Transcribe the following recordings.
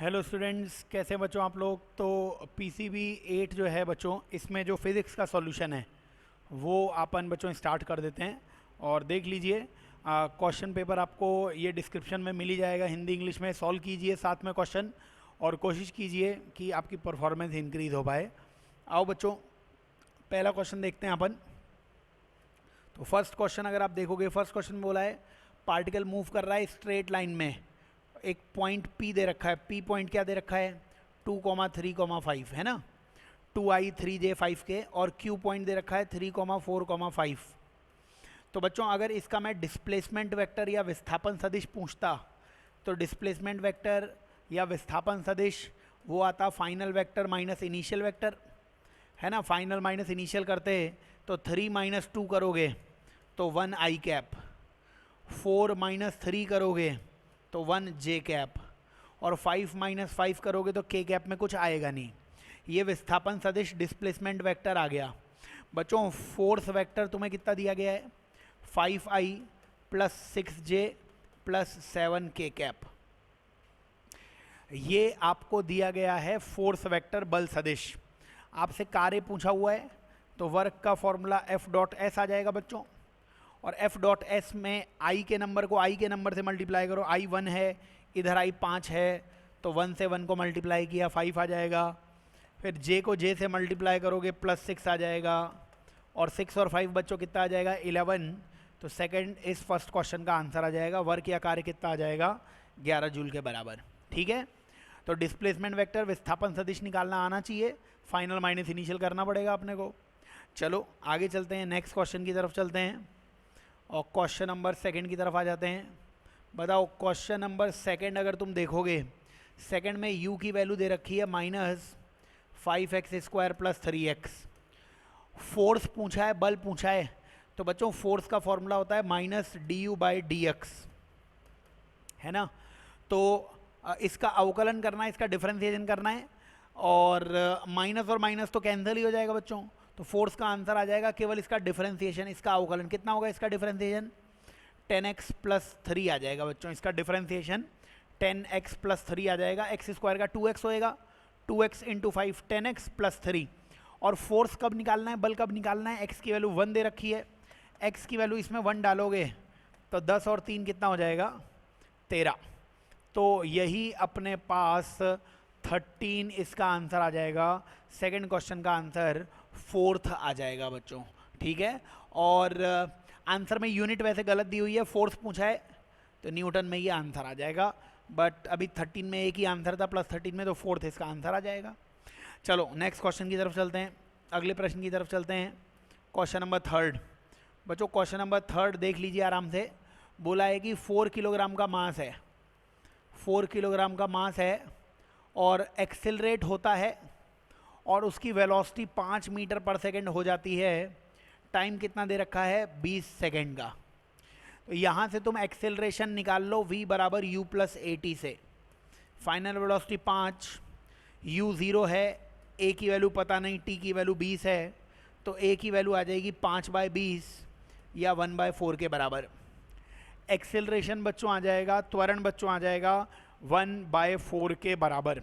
Hello students, कैसे बच्चों आप लोग। तो पीसीबी 8 जो है बच्चों, इसमें जो फिज़िक्स का सॉल्यूशन है वो अपन बच्चों स्टार्ट कर देते हैं। और देख लीजिए, क्वेश्चन पेपर आपको ये डिस्क्रिप्शन में मिल ही जाएगा, हिंदी इंग्लिश में। सॉल्व कीजिए साथ में क्वेश्चन और कोशिश कीजिए कि आपकी परफॉर्मेंस इंक्रीज़ हो पाए। आओ बच्चों, पहला क्वेश्चन देखते हैं अपन। तो फर्स्ट क्वेश्चन अगर आप देखोगे, फर्स्ट क्वेश्चन में बोला है पार्टिकल मूव कर रहा है स्ट्रेट लाइन में। एक पॉइंट P दे रखा है। P पॉइंट क्या दे रखा है? 2,3,5 है ना, 2i 3j 5k। और Q पॉइंट दे रखा है 3,4,5। तो बच्चों अगर इसका मैं डिस्प्लेसमेंट वेक्टर या विस्थापन सदिश पूछता तो डिस्प्लेसमेंट वेक्टर या विस्थापन सदिश वो आता final vector minus initial vector, है ना। फाइनल माइनस इनिशियल करते तो 3 माइनस 2 करोगे तो 1i कैप, 4 माइनस 3 करोगे तो 1j कैप, और 5 माइनस 5 करोगे तो k कैप में कुछ आएगा नहीं। ये विस्थापन सदिश डिस्प्लेसमेंट वेक्टर आ गया। बच्चों फोर्स वेक्टर तुम्हें कितना दिया गया है? 5i plus 6j plus 7k cap. ये आपको दिया गया है फोर्स वेक्टर बल सदिश। आपसे कार्य पूछा हुआ है तो वर्क का फॉर्मूला F डॉट एस आ जाएगा बच्चों। और F डॉट एस में I के नंबर को I के नंबर से मल्टीप्लाई करो। I 1 है, इधर I 5 है, तो 1 से 1 को मल्टीप्लाई किया 5 आ जाएगा। फिर J को J से मल्टीप्लाई करोगे प्लस 6 आ जाएगा। और 6 और 5 बच्चों कितना आ जाएगा? 11। तो सेकंड इस फर्स्ट क्वेश्चन का आंसर आ जाएगा। वर्क या कार्य कितना आ जाएगा? 11 जूल के बराबर। ठीक है, तो डिस्प्लेसमेंट वेक्टर विस्थापन सदिश निकालना आना चाहिए, फाइनल माइनस इनिशियल करना पड़ेगा अपने को। चलो आगे चलते हैं, नेक्स्ट क्वेश्चन की तरफ चलते हैं और क्वेश्चन नंबर सेकंड की तरफ आ जाते हैं। बताओ क्वेश्चन नंबर सेकंड अगर तुम देखोगे, सेकंड में u की वैल्यू दे रखी है -5x² प्लस 3x। फोर्स पूछा है, बल पूछा है, तो बच्चों फोर्स का फॉर्मूला होता है -du/dx, है ना। तो इसका अवकलन करना है, इसका डिफरेंशिएशन करना है, और माइनस और माइनस तो कैंसिल ही हो जाएगा बच्चों। तो फोर्स का आंसर आ जाएगा केवल इसका डिफरेंशिएशन, इसका अवकलन। कितना होगा इसका डिफरेंशिएशन? 10x प्लस 3 आ जाएगा बच्चों। इसका डिफरेंशिएशन 10x प्लस 3 आ जाएगा। x² का 2x होएगा, 2x इंटू 5 10x प्लस 3। और फोर्स कब निकालना है, बल कब निकालना है? x की वैल्यू 1 दे रखी है, x की वैल्यू इसमें 1 डालोगे तो 10 और 3 कितना हो जाएगा? 13। तो यही अपने पास 13 इसका आंसर आ जाएगा। सेकंड क्वेश्चन का आंसर 4th आ जाएगा बच्चों। ठीक है, और आंसर में यूनिट वैसे गलत दी हुई है, फोर्स पूछा है तो न्यूटन में ये आंसर आ जाएगा। बट अभी 13 में एक ही आंसर था, प्लस 13 में, तो 4th इसका आंसर आ जाएगा। चलो नेक्स्ट क्वेश्चन की तरफ चलते हैं, अगले प्रश्न की तरफ चलते हैं। क्वेश्चन नंबर थर्ड बच्चों, क्वेश्चन नंबर थर्ड देख लीजिए आराम से। बोला है कि 4 किलोग्राम का मास है, 4 किलोग्राम का मास है और एक्सेलरेट होता है और उसकी वेलोसिटी 5 मीटर पर सेकंड हो जाती है। टाइम कितना दे रखा है? 20 सेकंड का। तो यहाँ से तुम एक्सेलरेशन निकाल लो v बराबर u प्लस at से। फाइनल वेलोसिटी 5, u 0 है, a की वैल्यू पता नहीं, t की वैल्यू 20 है, तो a की वैल्यू आ जाएगी 5/20 या 1/4 के बराबर। एक्सेलरेशन बच्चों आ जाएगा, त्वरण बच्चों आ जाएगा 1/4 के बराबर।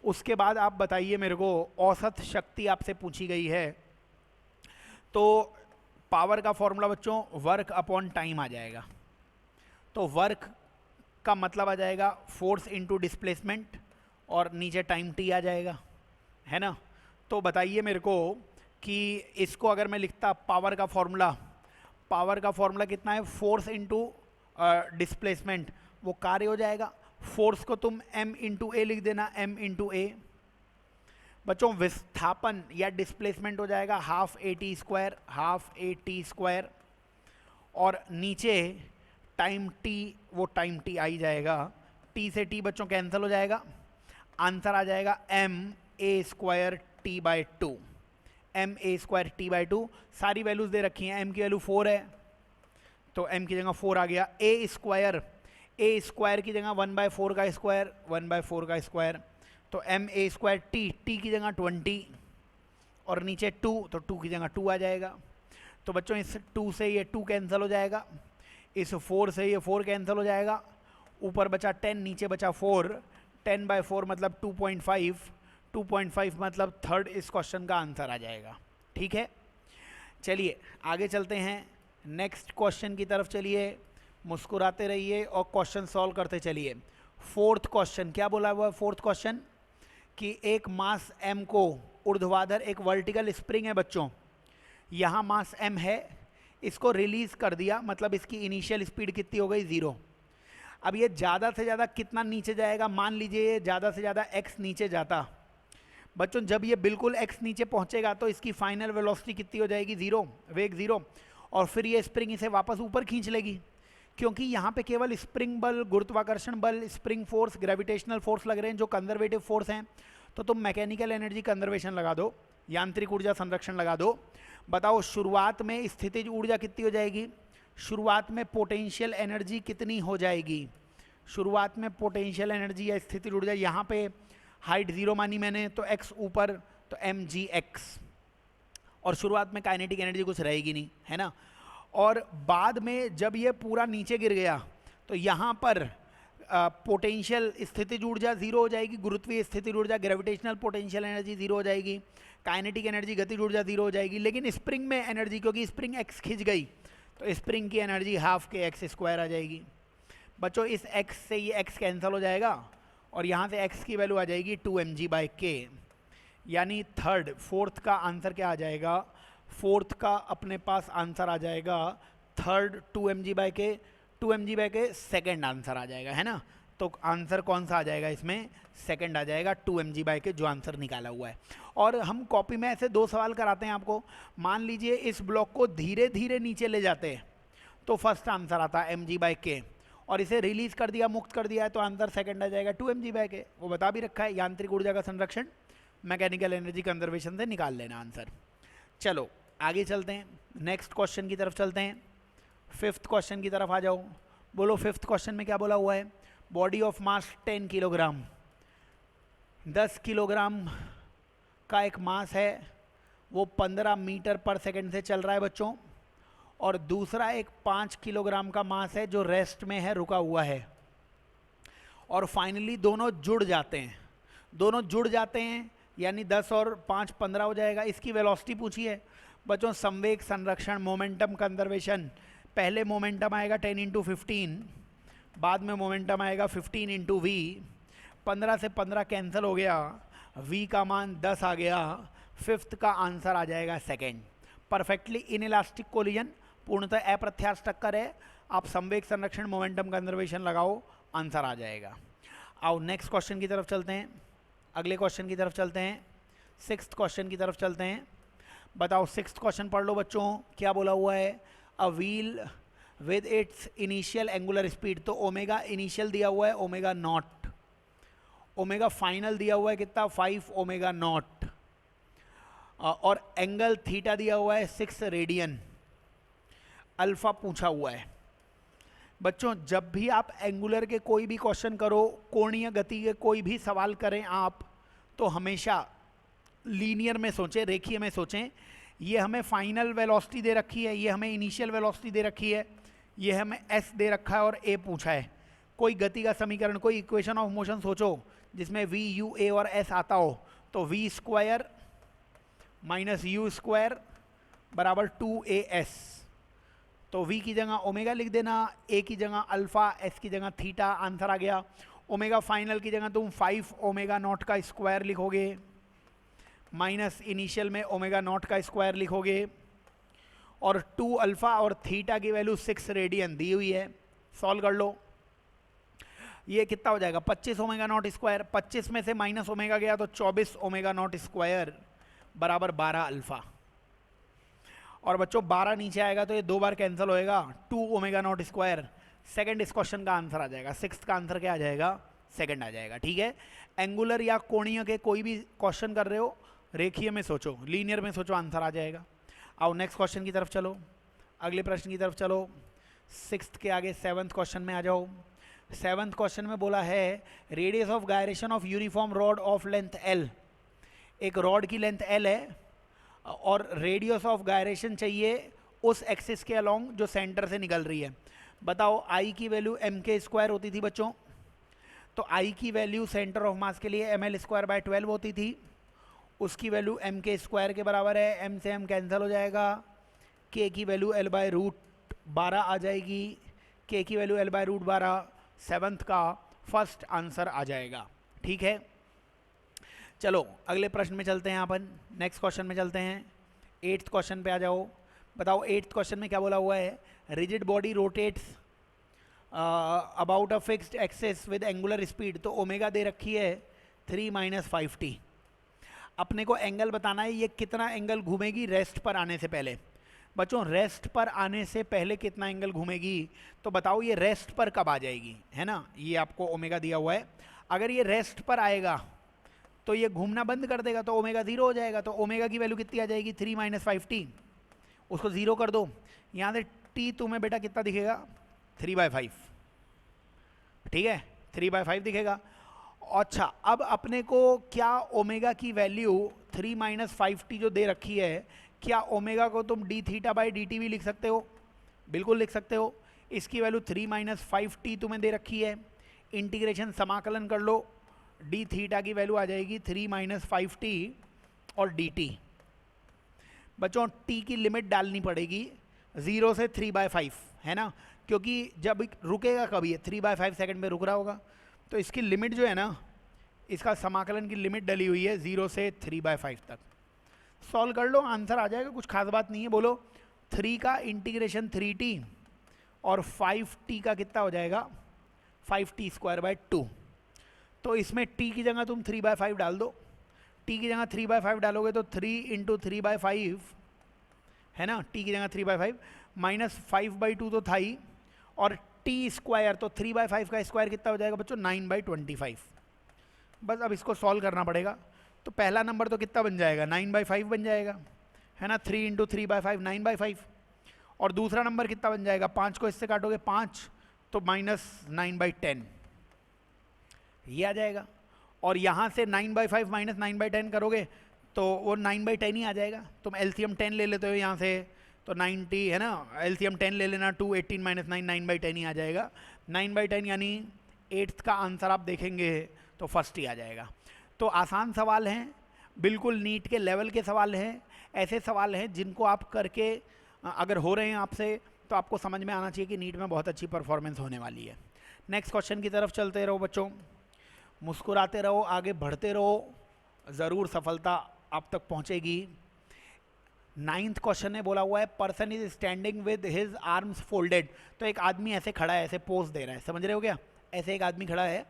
उसके बाद आप बताइए मेरे को, औसत शक्ति आपसे पूछी गई है, तो पावर का फॉर्मूला बच्चों वर्क अपॉन टाइम आ जाएगा। तो वर्क का मतलब आ जाएगा फोर्स इनटू डिस्प्लेसमेंट, और नीचे टाइम t आ जाएगा, है ना। तो बताइए मेरे को कि इसको अगर मैं लिखता पावर का फॉर्मूला कितना है? फोर्स इनटू डिस्प्लेसमेंट, वो कार्य हो जाएगा। फोर्स को तुम m इंटू ए लिख देना, m इंटू ए। बच्चों विस्थापन या डिस्प्लेसमेंट हो जाएगा हाफ a t स्क्वायर, और नीचे टाइम t, वो टाइम t आ ही जाएगा। t से t बच्चों कैंसिल हो जाएगा, आंसर आ जाएगा ma² t/2, ma² t/2। सारी वैल्यूज दे रखी हैं, m की वैल्यू 4 है तो m की जगह 4 आ गया। a स्क्वायर की जगह 1/4 का स्क्वायर, 1/4 का स्क्वायर, तो ma² t की जगह 20, और नीचे 2 तो 2 की जगह 2 आ जाएगा। तो बच्चों इस 2 से ये 2 कैंसिल हो जाएगा, इस 4 से ये 4 कैंसिल हो जाएगा, ऊपर बचा 10, नीचे बचा 4, 10/4 मतलब 2.5, 2.5 मतलब थर्ड इस क्वेश्चन का आंसर आ जाएगा। ठीक है, चलिए आगे चलते हैं, नेक्स्ट क्वेश्चन की तरफ चलिए, मुस्कुराते रहिए और क्वेश्चन सॉल्व करते चलिए। फोर्थ क्वेश्चन क्या बोला हुआ है? फोर्थ क्वेश्चन कि एक मास m को ऊर्ध्वाधर एक वर्टिकल स्प्रिंग है बच्चों, यहाँ मास m है, इसको रिलीज कर दिया, मतलब इसकी इनिशियल स्पीड कितनी हो गई? 0। अब ये ज़्यादा से ज़्यादा कितना नीचे जाएगा? मान लीजिए ज़्यादा से ज़्यादा x नीचे जाता बच्चों, जब ये बिल्कुल x नीचे पहुंचेगा तो इसकी फाइनल वेलोसिटी कितनी हो जाएगी? 0, वेग 0, और फिर ये स्प्रिंग इसे वापस ऊपर खींच लेगी, क्योंकि यहाँ पे केवल स्प्रिंग बल, गुरुत्वाकर्षण बल, स्प्रिंग फोर्स, ग्रेविटेशनल फोर्स लग रहे हैं जो कंजर्वेटिव फोर्स हैं। तो तुम मैकेनिकल एनर्जी कंजर्वेशन लगा दो, यांत्रिक ऊर्जा संरक्षण लगा दो। बताओ शुरुआत में स्थितिज ऊर्जा कितनी हो जाएगी? शुरुआत में पोटेंशियल एनर्जी कितनी हो जाएगी? शुरुआत में पोटेंशियल एनर्जी या स्थितिज ऊर्जा, यहाँ पे हाइट 0 मानी मैंने, तो x ऊपर, तो mgx, और शुरुआत में काइनेटिक एनर्जी कुछ रहेगी नहीं, है ना। और बाद में जब ये पूरा नीचे गिर गया तो यहाँ पर पोटेंशियल स्थितिज ऊर्जा 0 हो जाएगी, गुरुत्वीय स्थितिज ऊर्जा, ग्रेविटेशनल पोटेंशियल एनर्जी 0 हो जाएगी, काइनेटिक एनर्जी गतिज ऊर्जा 0 हो जाएगी। लेकिन स्प्रिंग में एनर्जी, क्योंकि स्प्रिंग x खिंच गई, तो स्प्रिंग की एनर्जी हाफ के x² आ जाएगी। बच्चों इस x से ये x कैंसिल हो जाएगा और यहाँ से x की वैल्यू आ जाएगी 2mg/k, यानी थर्ड, फोर्थ का आंसर क्या आ जाएगा? फोर्थ का अपने पास आंसर आ जाएगा third 2mg/k, 2mg/k second answer आ जाएगा, है ना। तो आंसर कौन सा आ जाएगा इसमें? सेकंड आ जाएगा, 2mg/k जो आंसर निकाला हुआ है। और हम कॉपी में ऐसे 2 सवाल कराते हैं आपको। मान लीजिए इस ब्लॉक को धीरे धीरे नीचे ले जाते हैं तो फर्स्ट आंसर आता है mg/k, और इसे रिलीज कर दिया, मुक्त कर दिया है, तो आंसर सेकंड आ जाएगा 2mg/k। वो बता भी रखा है, यांत्रिक ऊर्जा का संरक्षण मैकेनिकल एनर्जी कंजर्वेशन से निकाल लेना आंसर। चलो आगे चलते हैं, नेक्स्ट क्वेश्चन की तरफ चलते हैं। फिफ्थ क्वेश्चन की तरफ आ जाओ। बोलो फिफ्थ क्वेश्चन में क्या बोला हुआ है? Body of mass 10 kilogram, 10 kilogram का एक मास है, वो 15 मीटर पर सेकंड से चल रहा है बच्चों, और दूसरा एक 5 किलोग्राम का मास है जो रेस्ट में है, रुका हुआ है, और फाइनली दोनों जुड़ जाते हैं। दोनों जुड़ जाते हैं यानी 10 और 5 15 हो जाएगा। इसकी वेलोसिटी पूछी है बच्चों, संवेग संरक्षण, मोमेंटम कंजर्वेशन। पहले मोमेंटम आएगा 10 × 15, बाद में मोमेंटम आएगा 15 × v। 15 से 15 कैंसिल हो गया, v का मान 10 आ गया, फिफ्थ का आंसर आ जाएगा सेकेंड। परफेक्टली इनइलास्टिक कोलिजन, पूर्णतः अप्रत्यास्थ टक्कर है। आप संवेग संरक्षण, मोमेंटम कंजर्वेशन लगाओ, आंसर आ जाएगा। आओ नेक्स्ट क्वेश्चन की तरफ चलते हैं, अगले क्वेश्चन की तरफ चलते हैं, सिक्स्थ क्वेश्चन की तरफ चलते हैं। बताओ सिक्स्थ क्वेश्चन पढ़ लो बच्चों, क्या बोला हुआ है? A wheel with its initial angular speed, तो ओमेगा इनिशियल दिया हुआ है ओमेगा नॉट, ओमेगा फाइनल दिया हुआ है कितना? 5 ओमेगा नॉट, और एंगल थीटा दिया हुआ है 6 रेडियन, अल्फा पूछा हुआ है। बच्चों जब भी आप एंगुलर के कोई भी क्वेश्चन करो, कोणीय गति के कोई भी सवाल करें आप, तो हमेशा लीनियर में सोचें, रेखीय में सोचें। ये हमें फाइनल वेलोसिटी दे रखी है, ये हमें इनिशियल वेलोसिटी दे रखी है, ये हमें s दे रखा है और a पूछा है। कोई गति का समीकरण, कोई इक्वेशन ऑफ मोशन सोचो जिसमें v, u, a और s आता हो, तो v² - u² बराबर 2as। तो v की जगह ओमेगा लिख देना, a की जगह अल्फा, s की जगह थीटा, आंसर आ गया। ओमेगा फाइनल की जगह तुम 5 ओमेगा नॉट का स्क्वायर लिखोगे, माइनस इनिशियल में ओमेगा नॉट का स्क्वायर लिखोगे, और 2 अल्फा और थीटा की वैल्यू 6 रेडियन दी हुई है। सॉल्व कर लो, ये कितना हो जाएगा? 25 ओमेगा नॉट स्क्वायर, 25 में से माइनस ओमेगा गया तो 24 ओमेगा नॉट स्क्वायर बराबर 12 अल्फा। और बच्चों 12 नीचे आएगा तो ये 2 बार कैंसिल होएगा, 2 ओमेगा नॉट स्क्वायर। सेकंड इस क्वेश्चन का आंसर आ जाएगा, सिक्स्थ का आंसर क्या आ जाएगा? सेकंड आ जाएगा। ठीक है, एंगुलर या कोणीय के कोई भी क्वेश्चन कर रहे हो, रेखीय में सोचो, लीनियर में सोचो, आंसर आ जाएगा। आओ नेक्स्ट क्वेश्चन की तरफ चलो, अगले प्रश्न की तरफ चलो। सिक्स्थ के आगे सेवन्थ क्वेश्चन में आ जाओ। सेवन्थ क्वेश्चन में बोला है radius of gyration of uniform rod of length L। एक रॉड की लेंथ L है और रेडियस ऑफ गायरेशन चाहिए उस एक्सिस के अलोंग जो सेंटर से निकल रही है। बताओ I की वैल्यू m² होती थी बच्चों, तो आई की वैल्यू सेंटर ऑफ मास के लिए ml²/12 होती थी, उसकी वैल्यू mk² के बराबर है, m से m कैंसिल हो जाएगा, k की वैल्यू l/√12 आ जाएगी, k की वैल्यू l/√12, 7th का फर्स्ट आंसर आ जाएगा। ठीक है, चलो अगले प्रश्न में चलते हैं, अपन नेक्स्ट क्वेश्चन में चलते हैं। 8th क्वेश्चन पे आ जाओ। बताओ 8th क्वेश्चन में क्या बोला हुआ है, rigid body rotates about a fixed axis with angular speed, तो ओमेगा दे रखी है 3 - 5t। अपने को एंगल बताना है, ये कितना एंगल घूमेगी रेस्ट पर आने से पहले। बच्चों रेस्ट पर आने से पहले कितना एंगल घूमेगी, तो बताओ ये रेस्ट पर कब आ जाएगी, है ना, ये आपको ओमेगा दिया हुआ है। अगर ये रेस्ट पर आएगा तो ये घूमना बंद कर देगा, तो ओमेगा 0 हो जाएगा। तो ओमेगा की वैल्यू कितनी आ जाएगी, 3 - 5t, उसको 0 कर दो, यहाँ से t तुम्हें बेटा कितना दिखेगा, 3/5, ठीक है, 3/5 दिखेगा। अच्छा, अब अपने को क्या ओमेगा की वैल्यू 3 - 5t जो दे रखी है, क्या ओमेगा को तुम dθ/dt भी लिख सकते हो, बिल्कुल लिख सकते हो। इसकी वैल्यू 3 - 5t तुम्हें दे रखी है, इंटीग्रेशन समाकलन कर लो, dθ की वैल्यू आ जाएगी 3 - 5t और dt। बच्चों t की लिमिट डालनी पड़ेगी 0 से 3/5, है ना, क्योंकि जब रुकेगा कभी 3/5 सेकंड में रुक रहा होगा, तो इसकी लिमिट जो है ना, इसका समाकलन की लिमिट डली हुई है 0 से 3/5 तक। सॉल्व कर लो, आंसर आ जाएगा, कुछ खास बात नहीं है। बोलो 3 का इंटीग्रेशन 3t और 5t का कितना हो जाएगा, 5t²/2। तो इसमें t की जगह तुम 3/5 डाल दो, t की जगह 3/5 डालोगे तो 3 × 3/5, है ना, t की जगह 3/5 माइनस 5/2 तो था ही, और t², तो 3/5 का स्क्वायर कितना हो जाएगा बच्चों, 9/25। बस अब इसको सॉल्व करना पड़ेगा। तो पहला नंबर तो कितना बन जाएगा, 9/5 बन जाएगा, है ना, 3 × 3/5 9/5। और दूसरा नंबर कितना बन जाएगा, 5 को इससे काटोगे 5, तो -9/10 ये आ जाएगा। और यहाँ से 9/5 - 9/10 करोगे तो वो 9/10 ही आ जाएगा। तुम LCM 10 ले लेते हो यहाँ से, तो 90, है ना, LCM 10 ले लेना, 2 18 - 9 9/10 ही आ जाएगा। 9/10 यानी 8th का आंसर आप देखेंगे तो फर्स्ट ही आ जाएगा। तो आसान सवाल हैं, बिल्कुल नीट के लेवल के सवाल हैं, ऐसे सवाल हैं जिनको आप करके अगर हो रहे हैं आपसे तो आपको समझ में आना चाहिए कि नीट में बहुत अच्छी परफॉर्मेंस होने वाली है। नेक्स्ट क्वेश्चन की तरफ चलते रहो बच्चों, मुस्कुराते रहो, आगे बढ़ते रहो, ज़रूर सफलता आप तक पहुंचेगी। 9th क्वेश्चन ने बोला हुआ है person is standing with his arms folded. तो एक आदमी ऐसे खड़ा है, ऐसे पोज दे रहा है, समझ रहे हो क्या, ऐसे एक आदमी खड़ा है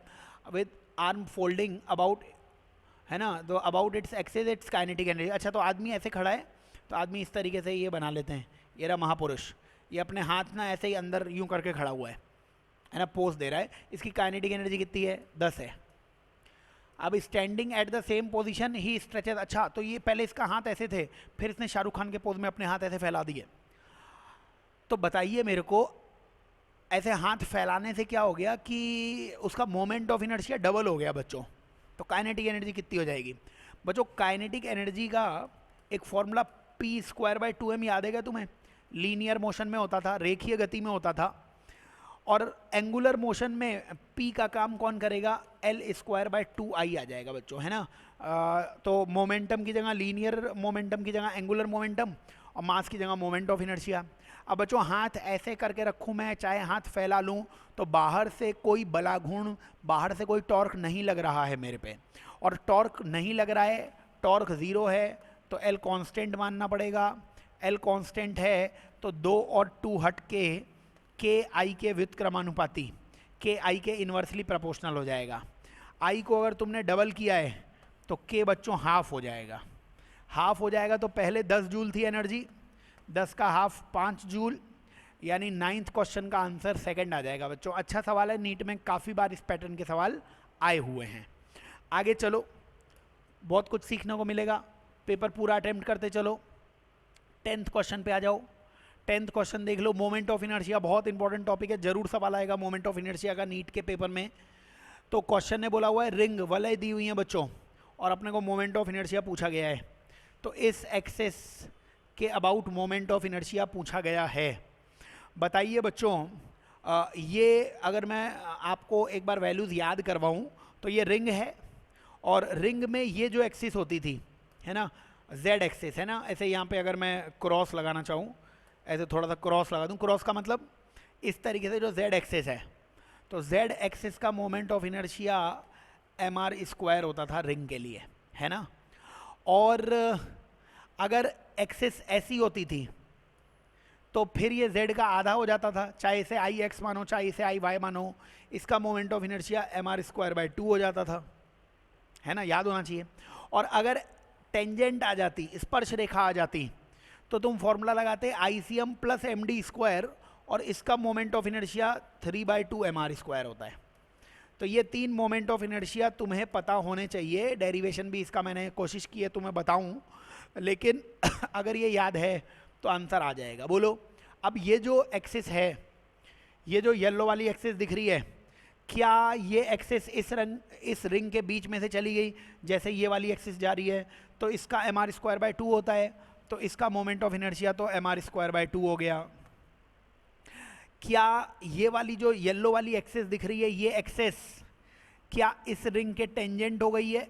विद आर्म फोल्डिंग अबाउट, है ना, तो about its axis it's kinetic energy. अच्छा, तो आदमी ऐसे खड़ा है, तो आदमी इस तरीके से ये बना लेते हैं, ये रहा महापुरुष, ये अपने हाथ ना ऐसे ही अंदर यूं करके खड़ा हुआ है ना, पोज दे रहा है, इसकी काइनेटिक एनर्जी कितनी है, 10 है। अब standing at the same position he stretches. अच्छा, तो ये पहले इसका हाथ ऐसे थे, फिर इसने शाहरुख खान के पोज में अपने हाथ ऐसे फैला दिए। तो बताइए मेरे को, ऐसे हाथ फैलाने से क्या हो गया कि उसका मोमेंट ऑफ इनर्शिया डबल हो गया बच्चों। तो काइनेटिक एनर्जी कितनी हो जाएगी बच्चों, काइनेटिक एनर्जी का एक फॉर्मूला p²/2m याद है क्या तुम्हें, लीनियर मोशन में होता था, रेखीय गति में होता था, और एंगुलर मोशन में p का काम कौन करेगा, l²/2i आ जाएगा बच्चों, है ना। तो मोमेंटम की जगह लीनियर मोमेंटम की जगह एंगुलर मोमेंटम, और मास की जगह मोमेंट ऑफ इनर्शिया। अब बच्चों हाथ ऐसे करके रखूँ मैं, चाहे हाथ फैला लूँ, तो बाहर से कोई बलाघूर्ण, बाहर से कोई टॉर्क नहीं लग रहा है मेरे पे, और टॉर्क नहीं लग रहा है, टॉर्क 0 है, तो L कांस्टेंट मानना पड़ेगा। L कांस्टेंट है तो 2 और 2 हट के KI के व्युत्क्रमानुपाती, KI के इन्वर्सली प्रोपोर्शनल हो जाएगा। I को अगर तुमने डबल किया है तो K बच्चों हाफ हो जाएगा, हाफ हो जाएगा। तो पहले 10 जूल थी एनर्जी, 10 का हाफ 5 जूल, यानी 9th क्वेश्चन का आंसर सेकंड आ जाएगा बच्चों। अच्छा सवाल है, नीट में काफ़ी बार इस पैटर्न के सवाल आए हुए हैं। आगे चलो, बहुत कुछ सीखने को मिलेगा, पेपर पूरा अटेम्प्ट करते चलो। 10th क्वेश्चन पे आ जाओ। 10th क्वेश्चन देख लो, मोमेंट ऑफ इनर्शिया बहुत इंपॉर्टेंट टॉपिक है, जरूर सवाल आएगा मोमेंट ऑफ इनर्शिया का नीट के पेपर में। तो क्वेश्चन ने बोला हुआ है रिंग, वलय दी हुई है बच्चों, और अपने को मोमेंट ऑफ इनर्शिया पूछा गया है। तो इस एक्सेस के अबाउट मोमेंट ऑफ इनर्शिया पूछा गया है। बताइए बच्चों, ये अगर मैं आपको एक बार वैल्यूज़ याद करवाऊँ तो ये रिंग है, और रिंग में ये जो एक्सिस होती थी, है ना, जेड एक्सिस, है ना, ऐसे यहाँ पे अगर मैं क्रॉस लगाना चाहूँ, ऐसे थोड़ा सा क्रॉस लगा दूँ, क्रॉस का मतलब इस तरीके से जो जेड एक्सिस है, तो जेड एक्सिस का moment of inertia M R square होता था रिंग के लिए, है ना। और अगर एक्सिस ऐसी होती थी तो फिर ये z का आधा हो जाता था, चाहे इसे आई एक्स मानो चाहे इसे आई वाई मानो, इसका moment of inertia M R square by 2 हो जाता था, है ना, याद होना चाहिए। और अगर टेंजेंट आ जाती, स्पर्श रेखा आ जाती, तो तुम फॉर्मूला लगाते I C M plus M D square, और इसका moment of inertia 3/2 M R square होता है। तो ये 3 मोमेंट ऑफ इनर्शिया तुम्हें पता होने चाहिए। डेरिवेशन भी इसका मैंने कोशिश की है तुम्हें बताऊं, लेकिन अगर ये याद है तो आंसर आ जाएगा। बोलो, अब ये जो एक्सिस है, ये जो येलो वाली एक्सिस दिख रही है, क्या ये एक्सिस इस रिंग के बीच में से चली गई, जैसे ये वाली एक्सिस जा रही है, तो इसका एम आर स्क्वायर बाई 2 होता है, तो इसका मोमेंट ऑफ इनर्शिया तो एम आर स्क्वायर बाई 2 हो गया। क्या ये वाली जो येलो वाली एक्सिस दिख रही है, ये एक्सिस क्या इस रिंग के टेंजेंट हो गई है,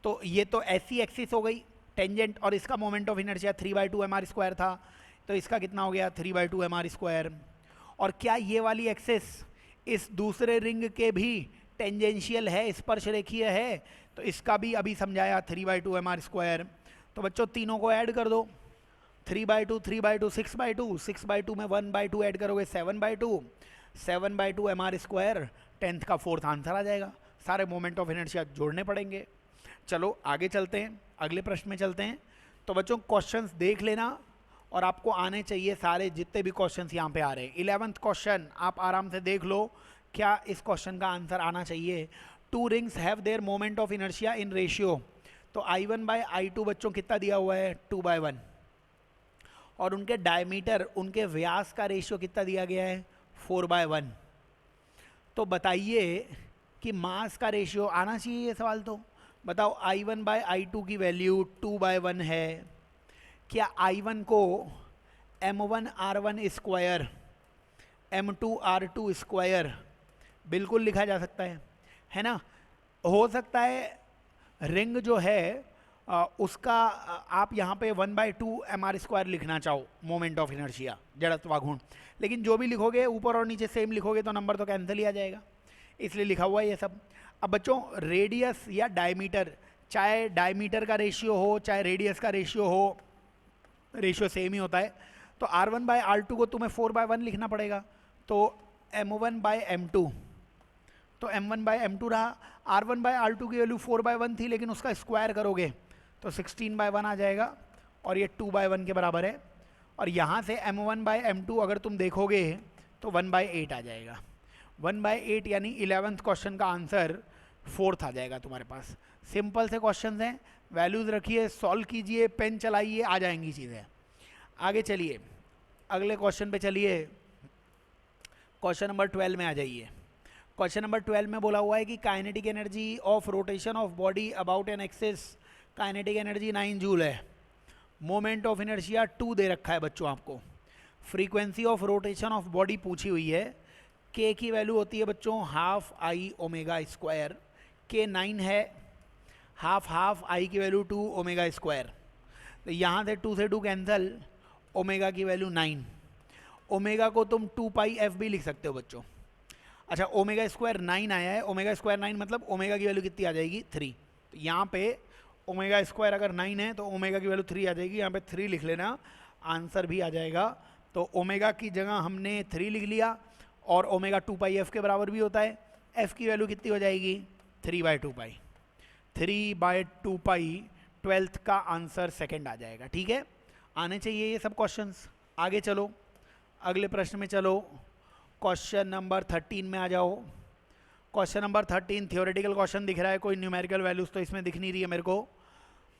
तो ये तो ऐसी एक्सिस हो गई टेंजेंट, और इसका moment of inertia 3/2 M R square था, तो इसका कितना हो गया 3/2 एम आर स्क्वायर। और क्या ये वाली एक्सिस इस दूसरे रिंग के भी टेंजेंशियल है, स्पर्श रेखीय है, तो इसका भी अभी समझाया 3/2 एम आर स्क्वायर। तो बच्चों तीनों को ऐड कर दो, 3/2 3/2 6/2, 6/2 में 1/2 ऐड करोगे 7/2, 7/2 एम आर स्क्वायर, 10th का 4th आंसर आ जाएगा। सारे मोमेंट ऑफ इनर्शिया जोड़ने पड़ेंगे। चलो आगे चलते हैं, अगले प्रश्न में चलते हैं। तो बच्चों क्वेश्चंस देख लेना, और आपको आने चाहिए सारे जितने भी क्वेश्चंस यहाँ पे आ रहे हैं। 11th क्वेश्चन आप आराम से देख लो, क्या इस क्वेश्चन का आंसर आना चाहिए। 2 rings have their moment of inertia in ratio, तो I1/I2 बच्चों कितना दिया हुआ है 2/1, और उनके डायमीटर, उनके व्यास का रेशियो कितना दिया गया है 4/1। तो बताइए कि मास का रेशियो आना चाहिए ये सवाल। तो बताओ I1/I2 की वैल्यू 2/1 है, क्या I1 को m1r1 स्क्वायर m2r2 स्क्वायर बिल्कुल लिखा जा सकता है ना। हो सकता है रिंग जो है उसका आप यहाँ पे 1/2 एम आर स्क्वायर लिखना चाहो, मोमेंट ऑफ इनर्शिया, जड़त्वाघूर्ण, लेकिन जो भी लिखोगे ऊपर और नीचे सेम लिखोगे तो नंबर तो कैंसिल ही आ जाएगा, इसलिए लिखा हुआ है ये सब। अब बच्चों रेडियस या डायमीटर, चाहे डायमीटर का रेशियो हो चाहे रेडियस का रेशियो हो, रेशियो सेम ही होता है। तो R1/R2 को तुम्हें 4/1 लिखना पड़ेगा, तो M1/M2, तो M1/M2 रहा। R1/R2 की वैल्यू 4/1 थी, लेकिन उसका स्क्वायर करोगे तो 16/1 आ जाएगा, और ये 2/1 के बराबर है। और यहाँ से M1/M2 अगर तुम देखोगे तो 1/8 आ जाएगा, 1/8, यानी 11th क्वेश्चन का आंसर 4th आ जाएगा तुम्हारे पास। सिंपल से क्वेश्चन हैं, वैल्यूज़ रखिए, सॉल्व कीजिए, पेन चलाइए, आ जाएंगी चीज़ें। आगे चलिए, अगले क्वेश्चन पे चलिए, क्वेश्चन नंबर 12 में आ जाइए। क्वेश्चन नंबर 12 में बोला हुआ है कि kinetic energy of rotation of body about an axis, kinetic energy 9 joule है, मोमेंट ऑफ इनर्शिया 2 दे रखा है बच्चों आपको, frequency of rotation of body पूछी हुई है, के की वैल्यू होती है बच्चों हाफ आई ओमेगा स्क्वायर, के 9 है, हाफ आई की वैल्यू 2 ओमेगा स्क्वायर, तो यहाँ से 2 से 2 कैंसिल, ओमेगा की वैल्यू 9, ओमेगा को तुम 2πf भी लिख सकते हो बच्चों। अच्छा ओमेगा स्क्वायर 9 आया है, ओमेगा स्क्वायर 9 मतलब ओमेगा की वैल्यू कितनी आ जाएगी 3, तो यहाँ पे ओमेगा स्क्वायर अगर 9 है तो ओमेगा की वैल्यू 3 आ जाएगी, यहाँ पे 3 लिख लेना, आंसर भी आ जाएगा। तो ओमेगा की जगह हमने 3 लिख लिया, और ओमेगा 2πf के बराबर भी होता है, f की वैल्यू कितनी हो जाएगी 3/2π, 3/2π, 12th का आंसर सेकंड आ जाएगा। ठीक है, आने चाहिए ये सब क्वेश्चंस। आगे चलो, अगले प्रश्न में चलो, क्वेश्चन नंबर 13 में आ जाओ। क्वेश्चन नंबर 13 थियोरेटिकल क्वेश्चन दिख रहा है, कोई न्यूमेरिकल वैल्यूज तो इसमें दिख नहीं रही है मेरे को।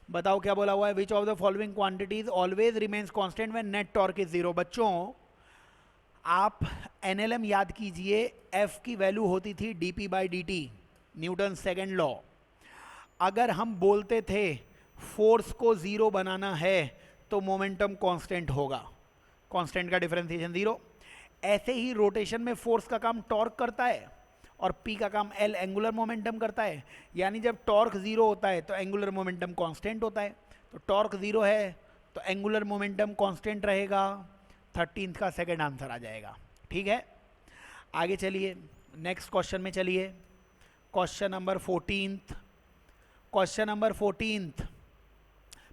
बताओ क्या बोला हुआ है, which of the following quantities always remains constant when net torque is 0। बच्चों आप एनएलएम याद कीजिए, एफ की वैल्यू होती थी dp/dt, न्यूटन सेकेंड लॉ। अगर हम बोलते थे फोर्स को 0 बनाना है तो मोमेंटम कांस्टेंट होगा, कांस्टेंट का डिफरेंशिएशन 0। ऐसे ही रोटेशन में फोर्स का काम टॉर्क करता है और P का काम L एंगुलर मोमेंटम करता है। यानी जब टॉर्क 0 होता है तो एंगुलर मोमेंटम कांस्टेंट होता है, तो टॉर्क 0 है तो एंगुलर मोमेंटम कांस्टेंट रहेगा। 13th का सेकंड आंसर आ जाएगा। ठीक है, आगे चलिए नेक्स्ट क्वेश्चन में चलिए। Question number 14th, question number 14th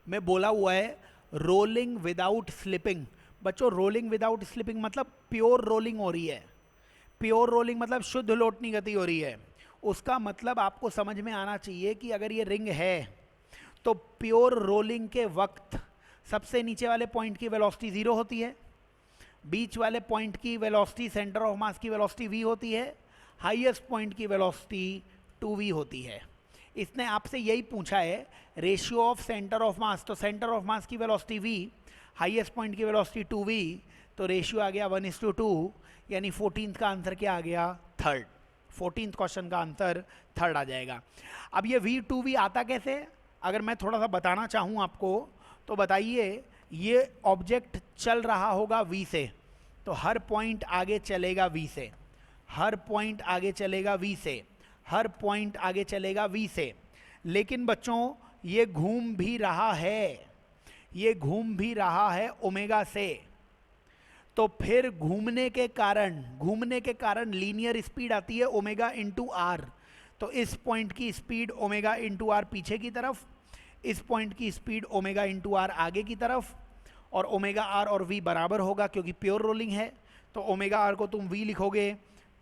में बोला हुआ है रोलिंग विदाउट स्लिपिंग। बच्चों रोलिंग विदाउट स्लिपिंग मतलब प्योर रोलिंग हो रही है। प्योर रोलिंग मतलब शुद्ध लोटनी गति हो रही है। उसका मतलब आपको समझ में आना चाहिए कि अगर ये रिंग है तो प्योर रोलिंग के वक्त सबसे नीचे वाले पॉइंट की वेलोसिटी 0 होती है, बीच वाले पॉइंट की वेलोसिटी, सेंटर ऑफ मास की वेलोसिटी v होती है, हाईएस्ट पॉइंट की वेलोसिटी 2v होती है। इसने आपसे यही पूछा है रेशियो ऑफ सेंटर ऑफ मास, तो सेंटर ऑफ मास की वेलोसिटी v, हाईएस्ट पॉइंट की वेलोसिटी 2v, तो रेशियो आ गया 1:2, यानी 14th का आंसर क्या आ गया? थर्ड। 14th क्वेश्चन का आंसर थर्ड आ जाएगा। अब ये v2v आता कैसे, अगर मैं थोड़ा सा बताना चाहूँ आपको तो बताइए, ये ऑब्जेक्ट चल रहा होगा v से, तो हर पॉइंट आगे चलेगा v से, हर पॉइंट आगे चलेगा v से, हर पॉइंट आगे चलेगा v से। लेकिन बच्चों ये घूम भी रहा है, ये घूम भी रहा है ओमेगा से, तो फिर घूमने के कारण लीनियर स्पीड आती है ओमेगा इंटू आर। तो इस पॉइंट की स्पीड ओमेगा इंटू आर पीछे की तरफ, इस पॉइंट की स्पीड ओमेगा इंटू आर आगे की तरफ, और ओमेगा आर और v बराबर होगा क्योंकि प्योर रोलिंग है। तो ओमेगा आर को तुम v लिखोगे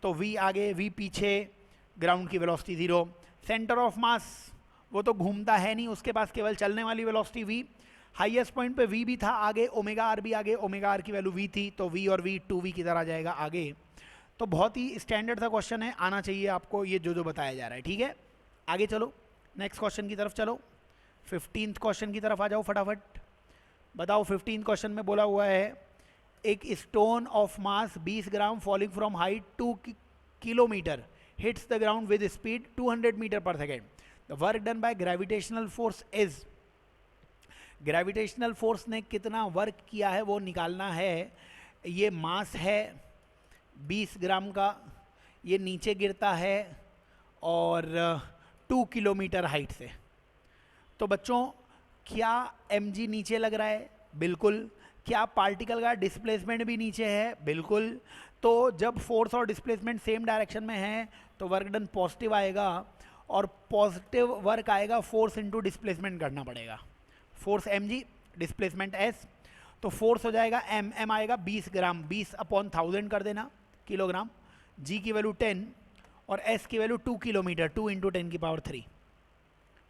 तो v आगे v पीछे, ग्राउंड की वेलोसिटी 0। सेंटर ऑफ मास वो तो घूमता है नहीं, उसके पास केवल चलने वाली वेलोसिटी v। हाईएस्ट पॉइंट पे v भी था आगे, ओमेगा आर भी आगे, ओमेगा आर की वैल्यू v थी, तो v और v 2v की तरह आ जाएगा आगे। तो बहुत ही स्टैंडर्ड सा क्वेश्चन है, आना चाहिए आपको ये जो बताया जा रहा है। ठीक है, आगे चलो नेक्स्ट क्वेश्चन की तरफ चलो। 15th क्वेश्चन की तरफ आ जाओ फटाफट। बताओ 15th क्वेश्चन में बोला हुआ है एक stone of mass 20 gram falling from height 2 kilometre hits the ground with speed 200 metre per second. The work done by gravitational force is, gravitational force ने कितना वर्क किया है वो निकालना है। ये मास है 20 ग्राम का, ये नीचे गिरता है और 2 किलोमीटर हाइट से। तो बच्चों क्या mg नीचे लग रहा है? बिल्कुल। क्या पार्टिकल का डिस्प्लेसमेंट भी नीचे है? बिल्कुल। तो जब फोर्स और डिस्प्लेसमेंट सेम डायरेक्शन में है तो वर्क डन पॉजिटिव आएगा, और पॉजिटिव वर्क आएगा फोर्स इनटू डिस्प्लेसमेंट करना पड़ेगा। फोर्स mg, डिस्प्लेसमेंट s, तो फोर्स हो जाएगा m आएगा 20 ग्राम, 20/1000 कर देना किलोग्राम, g की वैल्यू 10 और s की वैल्यू 2 किलोमीटर, 2 × 10⁻3।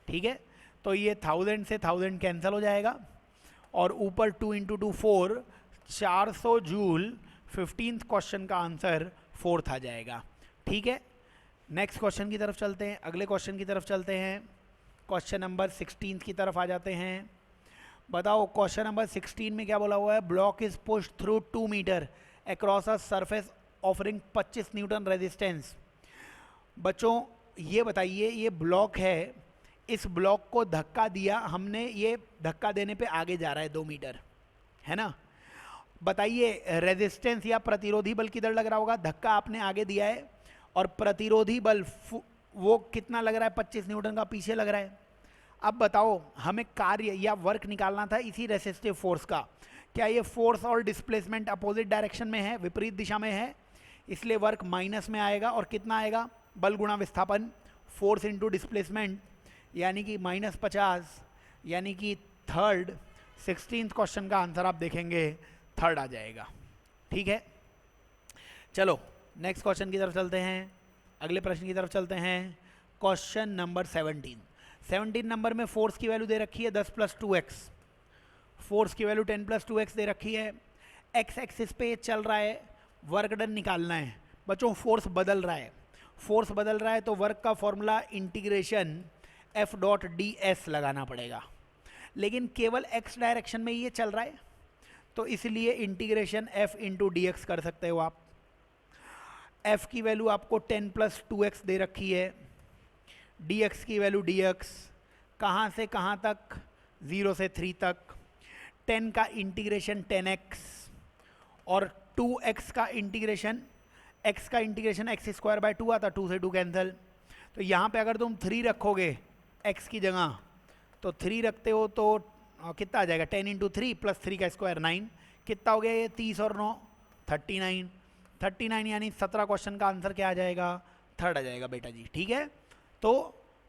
ठीक है, तो ये 1000 से 1000 कैंसिल हो जाएगा, और ऊपर 2 × 2 4, 400 जूल। 15th क्वेश्चन का आंसर 4th आ जाएगा। ठीक है, नेक्स्ट क्वेश्चन की तरफ चलते हैं, अगले क्वेश्चन की तरफ चलते हैं। क्वेश्चन नंबर 16 की तरफ आ जाते हैं। बताओ क्वेश्चन नंबर 16 में क्या बोला हुआ है? Block is pushed through 2 metre across a surface offering 25 newton resistance. बच्चों ये बताइए, ये ब्लॉक है, इस ब्लॉक को धक्का दिया हमने, ये धक्का देने पे आगे जा रहा है 2 मीटर, है ना। बताइए रेजिस्टेंस या प्रतिरोधी बल किधर लग रहा होगा? धक्का आपने आगे दिया है और प्रतिरोधी बल वो कितना लग रहा है? 25 न्यूटन का पीछे लग रहा है। अब बताओ हमें कार्य या वर्क निकालना था इसी रेसिस्टिव फोर्स का। क्या ये फोर्स और डिस्प्लेसमेंट अपोजिट डायरेक्शन में है, विपरीत दिशा में है, इसलिए वर्क माइनस में आएगा। और कितना आएगा? बल गुणा विस्थापन, फोर्स इंटू डिस्प्लेसमेंट, यानी कि -50, यानी कि थर्ड। 16th क्वेश्चन का आंसर आप देखेंगे थर्ड आ जाएगा। ठीक है, चलो नेक्स्ट क्वेश्चन की तरफ चलते हैं, अगले प्रश्न की तरफ चलते हैं। क्वेश्चन नंबर 17 नंबर में फोर्स की वैल्यू दे रखी है 10 + 2x, फोर्स की वैल्यू 10 + 2x दे रखी है। x एक्सिस पे चल रहा है, वर्क डन निकालना है। बच्चों फोर्स बदल रहा है, फोर्स बदल रहा है तो वर्क का फॉर्मूला इंटीग्रेशन F.ds लगाना पड़ेगा, लेकिन केवल x डायरेक्शन में ये चल रहा है तो इसलिए इंटीग्रेशन F × dx कर सकते हो आप। F की वैल्यू आपको 10 + 2x दे रखी है, dx की वैल्यू dx, कहाँ से कहाँ तक? 0 से 3 तक। 10 का इंटीग्रेशन 10x और 2x का इंटीग्रेशन, x का इंटीग्रेशन एक्स स्क्वायर बाय 2 आता, 2 से 2 कैंसिल। तो यहाँ पे अगर तुम 3 रखोगे x की जगह, तो 3 रखते हो तो कितना आ जाएगा, 10 इंटू 3 प्लस 3 का स्क्वायर 9, कितना हो गया ये 30 और 9 39, 39 यानी 17 क्वेश्चन का आंसर क्या आ जाएगा, थर्ड आ जाएगा बेटा जी। ठीक है, तो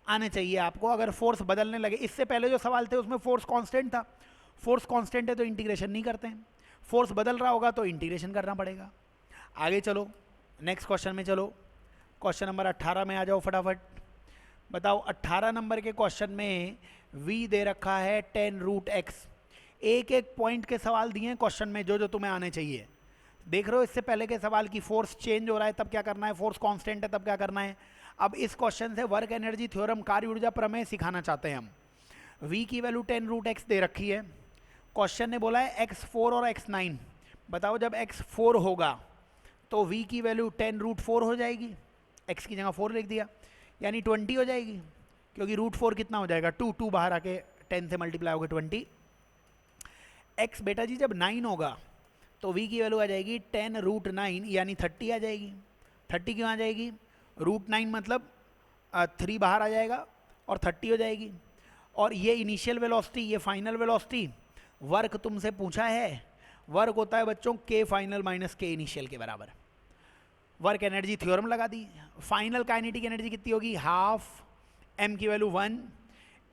आने चाहिए आपको। अगर फोर्स बदलने लगे, इससे पहले जो सवाल थे उसमें फोर्स कांस्टेंट था, फोर्स कांस्टेंट है तो इंटीग्रेशन नहीं करते हैं, फोर्स बदल रहा होगा तो इंटीग्रेशन करना पड़ेगा। आगे चलो नेक्स्ट क्वेश्चन में चलो, क्वेश्चन नंबर 18 में आ जाओ फटाफट। बताओ 18 नंबर के क्वेश्चन में v दे रखा है 10 रूट x। एक एक पॉइंट के सवाल दिए हैं क्वेश्चन में, जो जो तुम्हें आने चाहिए। देख रहे हो इससे पहले के सवाल की फोर्स चेंज हो रहा है तब क्या करना है, फोर्स कांस्टेंट है तब क्या करना है। अब इस क्वेश्चन से वर्क एनर्जी थ्योरम, कार्य ऊर्जा प्रमेय सिखाना चाहते हैं हम। v की वैल्यू 10 रूट x दे रखी है, क्वेश्चन ने बोला है x4 और x9। बताओ जब x4 होगा तो v की वैल्यू 10 रूट 4 हो जाएगी, x की जगह 4 लिख दिया, यानी 20 हो जाएगी, क्योंकि रूट 4 कितना हो जाएगा 2, 2 बाहर आके 10 से मल्टीप्लाई होगा 20। x बेटा जी जब 9 होगा तो v की वैल्यू आ जाएगी 10 रूट 9 यानी 30 आ जाएगी। 30 क्यों आ जाएगी, रूट 9 मतलब 3 बाहर आ जाएगा और 30 हो जाएगी। और ये इनिशियल वेलोसिटी, ये फाइनल वेलोसिटी, वर्क तुमसे पूछा है, वर्क होता है बच्चों k final minus k initial के बराबर। वर्क एनर्जी थ्योरम लगा दी, फाइनल काइनेटिक एनर्जी कितनी होगी, हाफ m की वैल्यू 1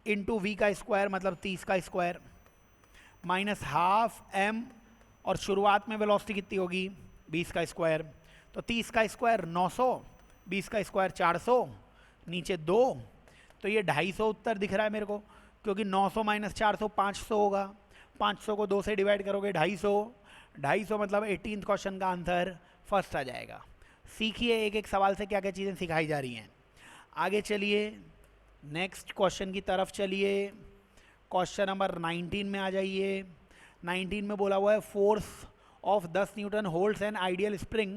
इंटू वी का स्क्वायर मतलब 30 का स्क्वायर माइनस हाफ m, और शुरुआत में वेलोसिटी कितनी होगी 20 का स्क्वायर। तो 30 का स्क्वायर 900, 20 का स्क्वायर 400, नीचे 2, तो ये 250 उत्तर दिख रहा है मेरे को, क्योंकि 900 माइनस 400 500 होगा, 500 को 2 से डिवाइड करोगे 250, 250 मतलब 18th क्वेश्चन का आंसर फर्स्ट आ जाएगा। सीखिए एक एक सवाल से क्या क्या चीज़ें सिखाई जा रही हैं। आगे चलिए नेक्स्ट क्वेश्चन की तरफ चलिए, क्वेश्चन नंबर 19 में आ जाइए। 19 में बोला हुआ है force of 10 Newton holds an ideal spring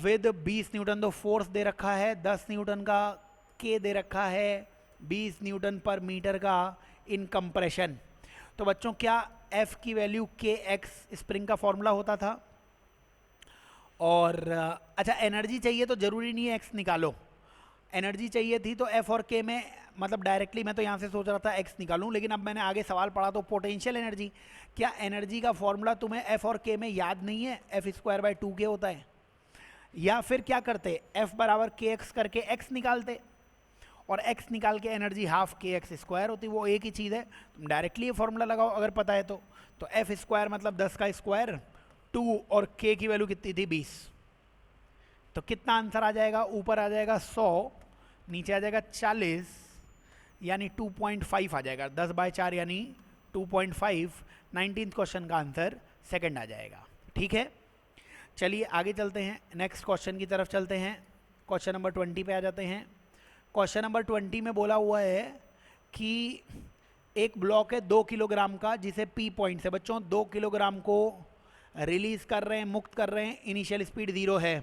with 20 Newton. तो फोर्स दे रखा है 10 न्यूटन का, के दे रखा है 20 न्यूटन पर मीटर का इन कंप्रेशन। तो बच्चों क्या F की वैल्यू के एक्स स्प्रिंग का फॉर्मूला होता था, और अच्छा एनर्जी चाहिए तो ज़रूरी नहीं है x निकालो, एनर्जी चाहिए थी तो F और K में मतलब डायरेक्टली मैं तो यहाँ से सोच रहा था x निकालूं, लेकिन अब मैंने आगे सवाल पढ़ा तो पोटेंशियल एनर्जी, क्या एनर्जी का फॉर्मूला तुम्हें F और K में याद नहीं है, F स्क्वायर बाय 2K होता है। या फिर क्या करते, F बराबर KX करके x निकालते, और x निकाल के एनर्जी हाफ KX स्क्वायर होती, वो एक ही चीज़ है, तुम डायरेक्टली ये फॉर्मूला लगाओ अगर पता है तो। F स्क्वायर मतलब 10 का स्क्वायर, 2 और K की वैल्यू कितनी थी 20, तो कितना आंसर आ जाएगा, ऊपर आ जाएगा 100, नीचे आ जाएगा 40, यानी 2.5 आ जाएगा, 10 बाय 4 यानी 2.5। 19th क्वेश्चन का आंसर सेकंड आ जाएगा। ठीक है, चलिए आगे चलते हैं, नेक्स्ट क्वेश्चन की तरफ चलते हैं, क्वेश्चन नंबर 20 पे आ जाते हैं। क्वेश्चन नंबर 20 में बोला हुआ है कि एक ब्लॉक है 2 किलोग्राम का, जिसे P पॉइंट से बच्चों 2 किलोग्राम को रिलीज कर रहे हैं, मुक्त कर रहे हैं, इनिशियल स्पीड 0 है।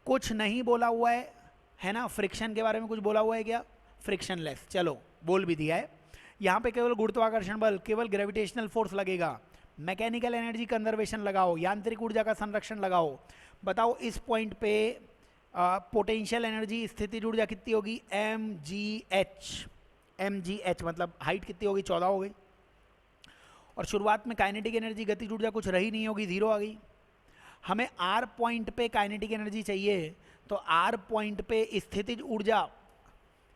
कुछ नहीं बोला हुआ है ना, फ्रिक्शन के बारे में कुछ बोला हुआ है क्या, फ्रिक्शनलेस, चलो बोल भी दिया है। यहाँ पे केवल गुरुत्वाकर्षण बल, केवल ग्रेविटेशनल फोर्स लगेगा, मैकेनिकल एनर्जी कंजर्वेशन लगाओ, यांत्रिक ऊर्जा का संरक्षण लगाओ। बताओ इस पॉइंट पे पोटेंशियल एनर्जी, स्थितिज ऊर्जा कितनी होगी, mgh मतलब हाइट कितनी होगी 14 हो गई, और शुरुआत में काइनेटिक एनर्जी, गतिज ऊर्जा कुछ रही नहीं होगी, 0 आ गई। हमें R पॉइंट पे काइनेटिक एनर्जी चाहिए, तो R पॉइंट पे स्थितिज ऊर्जा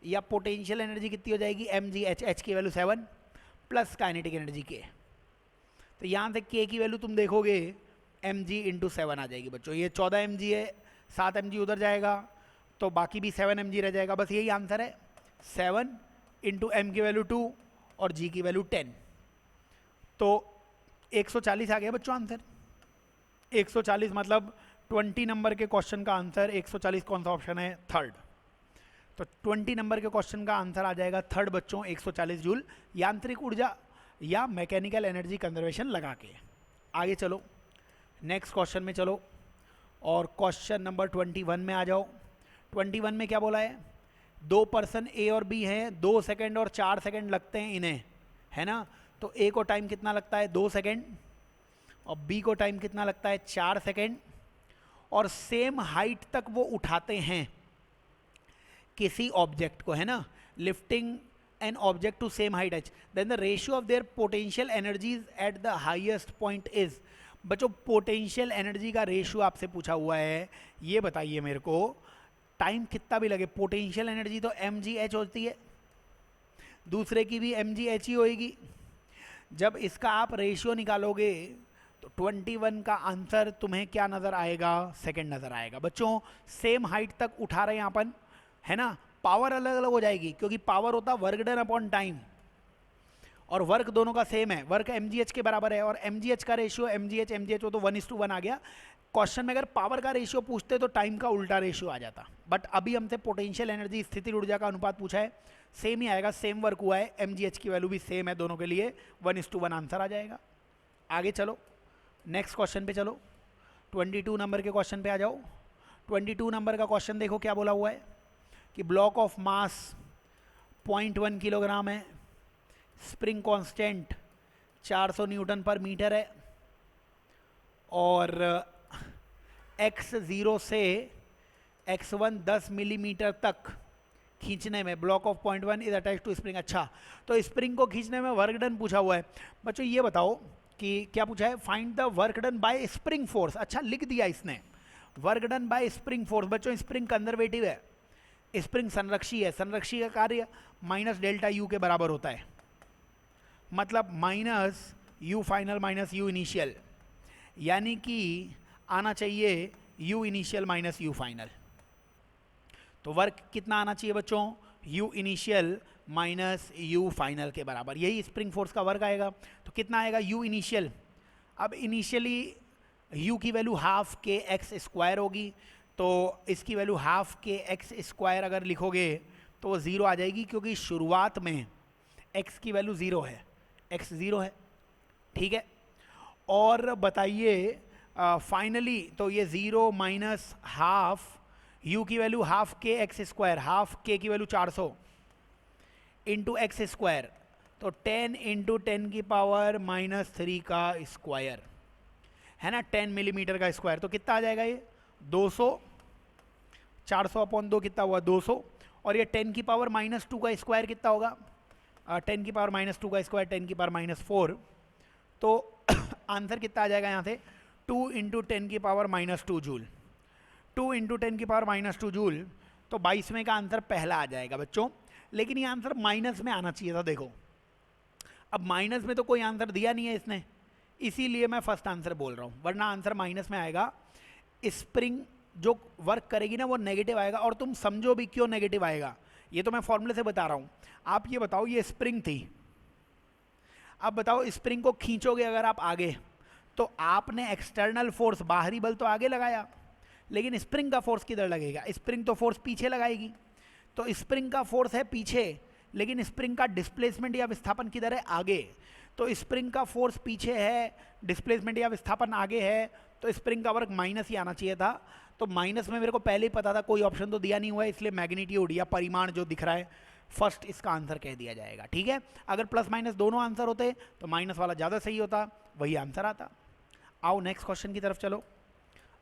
या पोटेंशियल एनर्जी कितनी हो जाएगी, mgh, h की value 7 plus kinetic energy k। तो यहाँ से k की वैल्यू तुम देखोगे mg इंटू 7 आ जाएगी बच्चों, ये 14 mg है, 7 mg उधर जाएगा तो बाकी भी 7 mg रह जाएगा, बस यही आंसर है। 7 इंटू m की वैल्यू 2 और g की वैल्यू 10, तो 140 आ गया बच्चों आंसर। 140 मतलब 20 नंबर के क्वेश्चन का आंसर 140 कौन सा ऑप्शन है, थर्ड। तो 20 नंबर के क्वेश्चन का आंसर आ जाएगा थर्ड बच्चों, 140 जूल यांत्रिक ऊर्जा या मैकेनिकल एनर्जी कंजर्वेशन लगा के। आगे चलो नेक्स्ट क्वेश्चन में चलो, और क्वेश्चन नंबर 21 में आ जाओ। 21 में क्या बोला है, 2 पर्सन ए और बी हैं, 2 सेकंड और 4 सेकंड लगते हैं इन्हें, है ना। तो ए को टाइम कितना लगता है 2 सेकंड, और बी को टाइम कितना लगता है 4 सेकेंड, और सेम हाइट तक वो उठाते हैं किसी ऑब्जेक्ट को, है ना, lifting an object to same height H, then the ratio of their potential energies at the highest point is. बच्चों पोटेंशियल एनर्जी का रेशियो आपसे पूछा हुआ है, ये बताइए मेरे को, टाइम कितना भी लगे पोटेंशियल एनर्जी तो mgh होती है, दूसरे की भी mgh ही होएगी। जब इसका आप रेशियो निकालोगे तो 21 का आंसर तुम्हें क्या नजर आएगा, सेकंड नजर आएगा। बच्चों सेम हाइट तक उठा रहे हैं अपन, है ना, पावर अलग अलग हो जाएगी क्योंकि पावर होता वर्क डन अपॉन टाइम, और वर्क दोनों का सेम है, वर्क mgh के बराबर है, और mgh का रेशियो mgh हो तो 1:1 आ गया। क्वेश्चन में अगर पावर का रेशियो पूछते तो टाइम का उल्टा रेशियो आ जाता, बट अभी हमसे पोटेंशियल एनर्जी स्थिति ऊर्जा का अनुपात पूछा है, सेम ही आएगा, सेम वर्क हुआ है, mgh की वैल्यू भी सेम है दोनों के लिए, 1:1 आंसर आ जाएगा। आगे चलो नेक्स्ट क्वेश्चन पे चलो, 22 नंबर के क्वेश्चन पे आ जाओ। 22 नंबर का क्वेश्चन देखो क्या बोला हुआ है कि ब्लॉक ऑफ मास 0.1 किलोग्राम है, स्प्रिंग कांस्टेंट 400 न्यूटन पर मीटर है, और x0 से x1 10 मिलीमीटर तक खींचने में block of 0.1 is attach to spring. अच्छा, तो स्प्रिंग को खींचने में वर्क डन पूछा हुआ है। बच्चों ये बताओ कि क्या पूछा है, find the work done bye spring force. अच्छा लिख दिया इसने, work done bye spring force. बच्चों स्प्रिंग कंजर्वेटिव है, स्प्रिंग संरक्षी है, संरक्षी का कार्य माइनस डेल्टा यू के बराबर होता है, मतलब minus you final minus you initial, यानी कि आना चाहिए you initial minus you final. तो वर्क कितना आना चाहिए बच्चों, you initial minus you final के बराबर, यही स्प्रिंग फोर्स का वर्क आएगा। तो कितना आएगा यू इनिशियल, अब इनिशियली यू की वैल्यू हाफ के एक्स स्क्वायर होगी, तो इसकी वैल्यू हाफ के एक्स स्क्वायर अगर लिखोगे तो वो ज़ीरो आ जाएगी, क्योंकि शुरुआत में एक्स की वैल्यू ज़ीरो है, एक्स ज़ीरो है, ठीक है। और बताइए फाइनली तो ये ज़ीरो माइनस हाफ, यू की वैल्यू हाफ के एक्स स्क्वायर, हाफ के की वैल्यू 400 इंटू एक्स स्क्वायर, तो 10 इंटू 10 की पावर माइनस 3 का स्क्वायर, है ना, 10 मिलीमीटर का स्क्वायर, तो कितना आ जाएगा ये 200, 400 अपॉन 2 कितना हुआ 200, और ये 10 की पावर माइनस 2 का स्क्वायर कितना होगा, 10 की पावर माइनस 2 का स्क्वायर 10 की पावर माइनस 4, तो आंसर कितना आ जाएगा यहाँ से 2 इंटू 10 की पावर माइनस 2 जूल, 2 इंटू 10 की पावर माइनस 2 जूल, तो 22वें का आंसर पहला आ जाएगा बच्चों। लेकिन ये आंसर माइनस में आना चाहिए था, देखो अब माइनस में तो कोई आंसर दिया नहीं है इसने, इसीलिए मैं फर्स्ट आंसर बोल रहा हूँ, वरना आंसर माइनस में आएगा। स्प्रिंग जो वर्क करेगी ना वो नेगेटिव आएगा, और तुम समझो भी क्यों नेगेटिव आएगा, ये तो मैं फॉर्मूले से बता रहा हूँ। आप ये बताओ, ये स्प्रिंग थी, अब बताओ स्प्रिंग को खींचोगे अगर आप आगे, तो आपने एक्सटर्नल फोर्स बाहरी बल तो आगे लगाया, लेकिन स्प्रिंग का फोर्स किधर लगेगा, स्प्रिंग तो फोर्स पीछे लगाएगी, तो स्प्रिंग का फोर्स है पीछे, लेकिन स्प्रिंग का डिस्प्लेसमेंट या विस्थापन किधर है, आगे, तो स्प्रिंग का फोर्स पीछे है, डिस्प्लेसमेंट या विस्थापन आगे है, तो स्प्रिंग का वर्क माइनस ही आना चाहिए था। तो माइनस में मेरे को पहले ही पता था, कोई ऑप्शन तो दिया नहीं हुआ है, इसलिए मैग्नीट्यूड या परिमाण जो दिख रहा है फर्स्ट इसका आंसर कह दिया जाएगा, ठीक है। अगर प्लस माइनस दोनों आंसर होते तो माइनस वाला ज़्यादा सही होता, वही आंसर आता। आओ नेक्स्ट क्वेश्चन की तरफ चलो,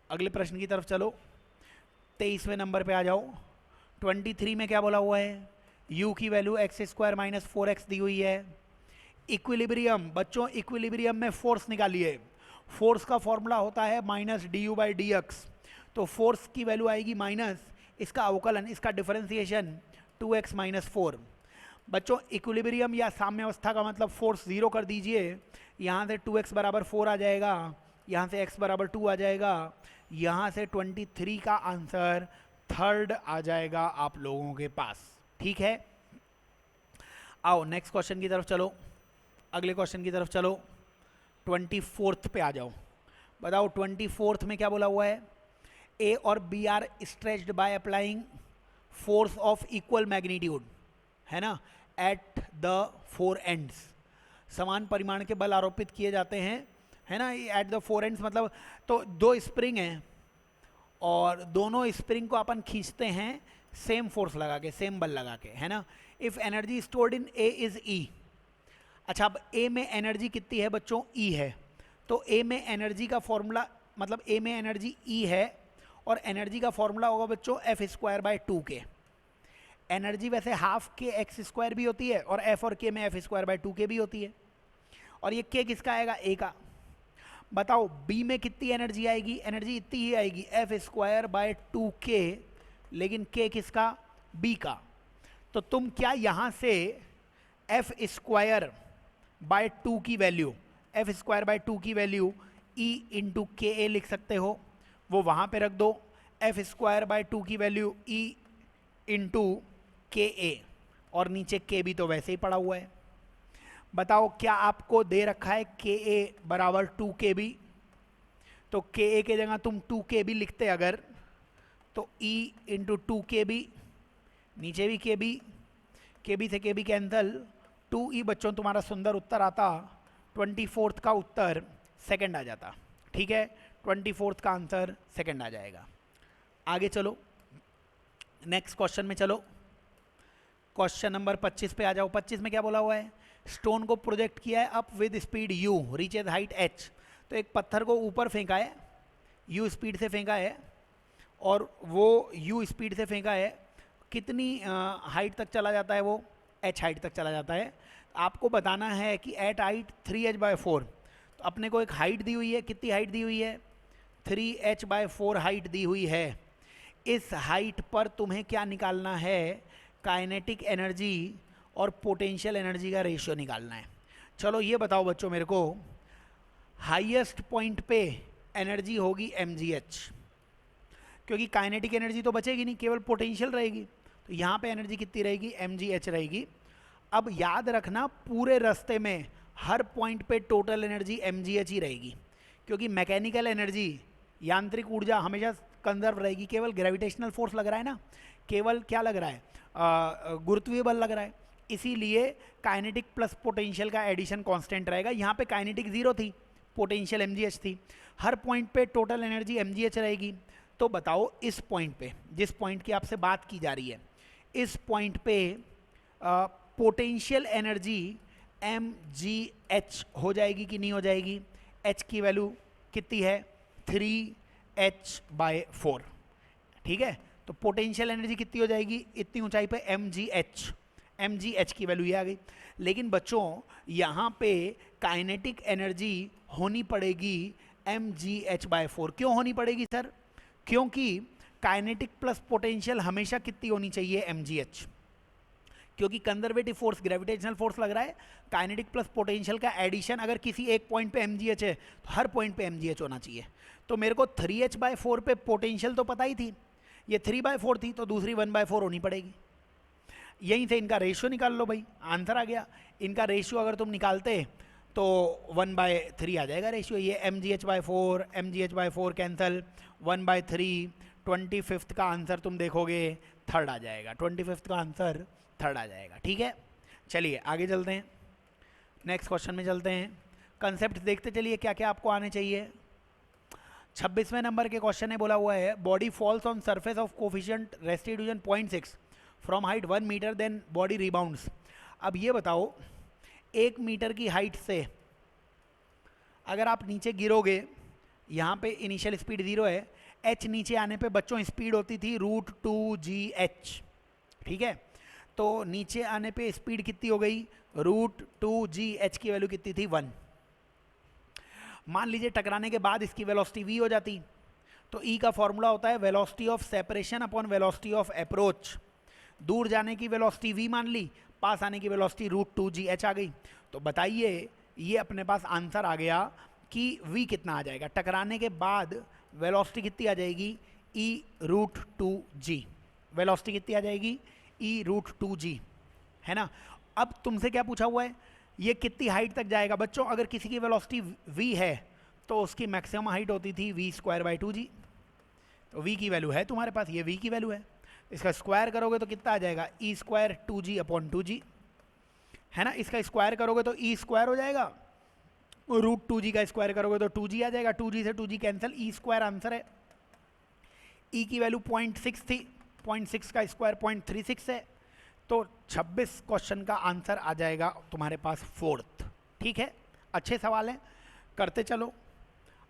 अगले प्रश्न की तरफ चलो, 23वें नंबर पे आ जाओ। 23 में क्या बोला हुआ है, u की value x square minus 4x दी हुई है। इक्विलिब्रियम, बच्चों इक्विलिब्रियम में फोर्स निकालिए, फोर्स का फॉर्मूला होता है माइनस du/dx, तो फोर्स की वैल्यू आएगी माइनस, इसका अवकलन, इसका डिफरेंशिएशन 2x माइनस 4। बच्चों इक्विलिब्रियम या साम्यावस्था का मतलब फोर्स जीरो कर दीजिए, यहाँ से 2x बराबर 4 आ जाएगा, यहाँ से x बराबर 2 आ जाएगा, यहाँ से 23 का आंसर थर्ड आ जाएगा आप लोगों के पास, ठीक है। आओ नेक्स्ट क्वेश्चन की तरफ चलो, अगले क्वेश्चन की तरफ चलो, 24th पे आ जाओ। बताओ 24th में क्या बोला हुआ है, ए और B are stretched by applying force of equal magnitude, है ना, एट द फोर एंड्स, समान परिमाण के बल आरोपित किए जाते हैं, है ना, एट द फोर एंड्स मतलब तो दो स्प्रिंग हैं और दोनों स्प्रिंग को अपन खींचते हैं सेम फोर्स लगा के, सेम बल लगा के, है ना। If energy stored in A is E, अच्छा अब ए में एनर्जी कितनी है बच्चों, ई है, तो ए में एनर्जी का फॉर्मूला, मतलब ए में एनर्जी ई है और एनर्जी का फॉर्मूला होगा बच्चों F square by 2k। Energy वैसे हाफ के एक्स स्क्वायर भी होती है और एफ और के में एफ स्क्वायर बाय 2k भी होती है। और ये के किसका आएगा, ए का। बताओ बी में कितनी एनर्जी आएगी, एनर्जी इतनी ही आएगी एफ स्क्वायर बाय 2k, लेकिन के किसका, बी का। तो तुम क्या यहाँ से एफ स्क्वायर बाय 2 की वैल्यू, एफ स्क्वायर बाय 2 की वैल्यू ई इंटू के ए लिख सकते हो, वो वहाँ पे रख दो। एफ स्क्वायर बाय 2 की वैल्यू ई इंटू के ए, और नीचे के बी तो वैसे ही पड़ा हुआ है। बताओ क्या आपको दे रखा है के ए बराबर 2kb, तो के ए के जगह तुम 2kb लिखते अगर, तो E इंटू 2kb, नीचे भी kb से kb कैंसल, 2e बच्चों तुम्हारा सुंदर उत्तर आता 24th का उत्तर सेकंड आ जाता। ठीक है, 24th का आंसर सेकंड आ जाएगा। आगे चलो नेक्स्ट क्वेश्चन में चलो, क्वेश्चन नंबर 25 पे आ जाओ। 25 में क्या बोला हुआ है, स्टोन को प्रोजेक्ट किया है up with speed u reaches height h। तो एक पत्थर को ऊपर फेंका है, u स्पीड से फेंका है, और वो u स्पीड से फेंका है, कितनी हाइट तक चला जाता है, वो h हाइट तक चला जाता है। आपको बताना है कि एट हाइट 3h/4, तो अपने को एक हाइट दी हुई है, कितनी हाइट दी हुई है, 3h/4 हाइट दी हुई है। इस हाइट पर तुम्हें क्या निकालना है, काइनेटिक एनर्जी और पोटेंशियल एनर्जी का रेशियो निकालना है। चलो ये बताओ बच्चों मेरे को, हाईएस्ट पॉइंट पे एनर्जी होगी mgh, क्योंकि काइनेटिक एनर्जी तो बचेगी नहीं, केवल पोटेंशियल रहेगी। तो यहाँ पे एनर्जी कितनी रहेगी, mgh रहेगी। अब याद रखना पूरे रास्ते में हर पॉइंट पे टोटल एनर्जी mgh ही रहेगी, क्योंकि मैकेनिकल एनर्जी, यांत्रिक ऊर्जा हमेशा कंजर्व रहेगी। केवल ग्रेविटेशनल फोर्स लग रहा है ना, केवल क्या लग रहा है, गुरुत्वीय बल लग रहा है, इसीलिए काइनेटिक प्लस पोटेंशियल का एडिशन कांस्टेंट रहेगा। यहाँ पे काइनेटिक 0 थी, पोटेंशियल mgh थी, हर पॉइंट पे टोटल एनर्जी mgh रहेगी। तो बताओ इस पॉइंट पे, जिस पॉइंट की आपसे बात की जा रही है, इस पॉइंट पे पोटेंशियल एनर्जी mgh हो जाएगी कि नहीं हो जाएगी। h की वैल्यू कितनी है, 3h/4। ठीक है, तो पोटेंशियल एनर्जी कितनी हो जाएगी, इतनी ऊंचाई पे mgh की वैल्यू ये आ गई। लेकिन बच्चों यहाँ पे काइनेटिक एनर्जी होनी पड़ेगी mgh/4। क्यों होनी पड़ेगी सर, क्योंकि काइनेटिक प्लस पोटेंशियल हमेशा कितनी होनी चाहिए, mgh, क्योंकि कंजर्वेटिव फोर्स ग्रेविटेशनल फोर्स लग रहा है। काइनेटिक प्लस पोटेंशियल का एडिशन अगर किसी एक पॉइंट पे mgh है तो हर पॉइंट पे mgh होना चाहिए। तो मेरे को 3h/4 पे पोटेंशियल तो पता ही थी, ये 3/4 थी, तो दूसरी 1/4 होनी पड़ेगी। यहीं से इनका रेशियो निकाल लो भाई, आंसर आ गया। इनका रेशियो अगर तुम निकालते तो 1/3 आ जाएगा रेशियो। ये mgh/4 कैंसल, 1/3, 25th का आंसर तुम देखोगे थर्ड आ जाएगा, 25th का आंसर थर्ड आ जाएगा। ठीक है, चलिए आगे चलते हैं, नेक्स्ट क्वेश्चन में चलते हैं। कंसेप्ट देखते चलिए क्या क्या आपको आने चाहिए। 26वें नंबर के क्वेश्चन में बोला हुआ है, body falls on surface of coefficient restitution 0.6 from height 1 metre, then body rebounds. अब ये बताओ 1 मीटर की हाइट से अगर आप नीचे गिरोगे, यहाँ पे इनिशियल स्पीड 0 है, h नीचे आने पे बच्चों स्पीड होती थी √2gh। ठीक है, तो नीचे आने पे स्पीड कितनी हो गई, √2gh की वैल्यू कितनी थी, 1। मान लीजिए टकराने के बाद इसकी वेलोसिटी v हो जाती, तो E का फॉर्मूला होता है velocity of separation upon velocity of approach. दूर जाने की वेलोसिटी v मान ली, पास आने की वेलोसिटी √2gh आ गई। तो बताइए ये अपने पास आंसर आ गया कि v कितना आ जाएगा, टकराने के बाद वेलोसिटी कितनी आ जाएगी, e√2g। वेलोसिटी कितनी आ जाएगी, e√2g, है ना। अब तुमसे क्या पूछा हुआ है, ये कितनी हाइट तक जाएगा। बच्चों अगर किसी की वेलोसिटी v है तो उसकी मैक्सिमम हाइट होती थी v²/2g। तो v की वैल्यू है तुम्हारे पास, ये v की वैल्यू है, इसका स्क्वायर करोगे तो कितना आ जाएगा, e²2g/2g, है ना। इसका स्क्वायर करोगे तो e² हो जाएगा, √2g का स्क्वायर करोगे तो 2g आ जाएगा, 2g से 2g कैंसिल, e² आंसर है। e की वैल्यू 0.6 थी, 0.6 का स्क्वायर 0.36 है, तो 26 क्वेश्चन का आंसर आ जाएगा तुम्हारे पास 4th। ठीक है, अच्छे सवाल हैं, करते चलो,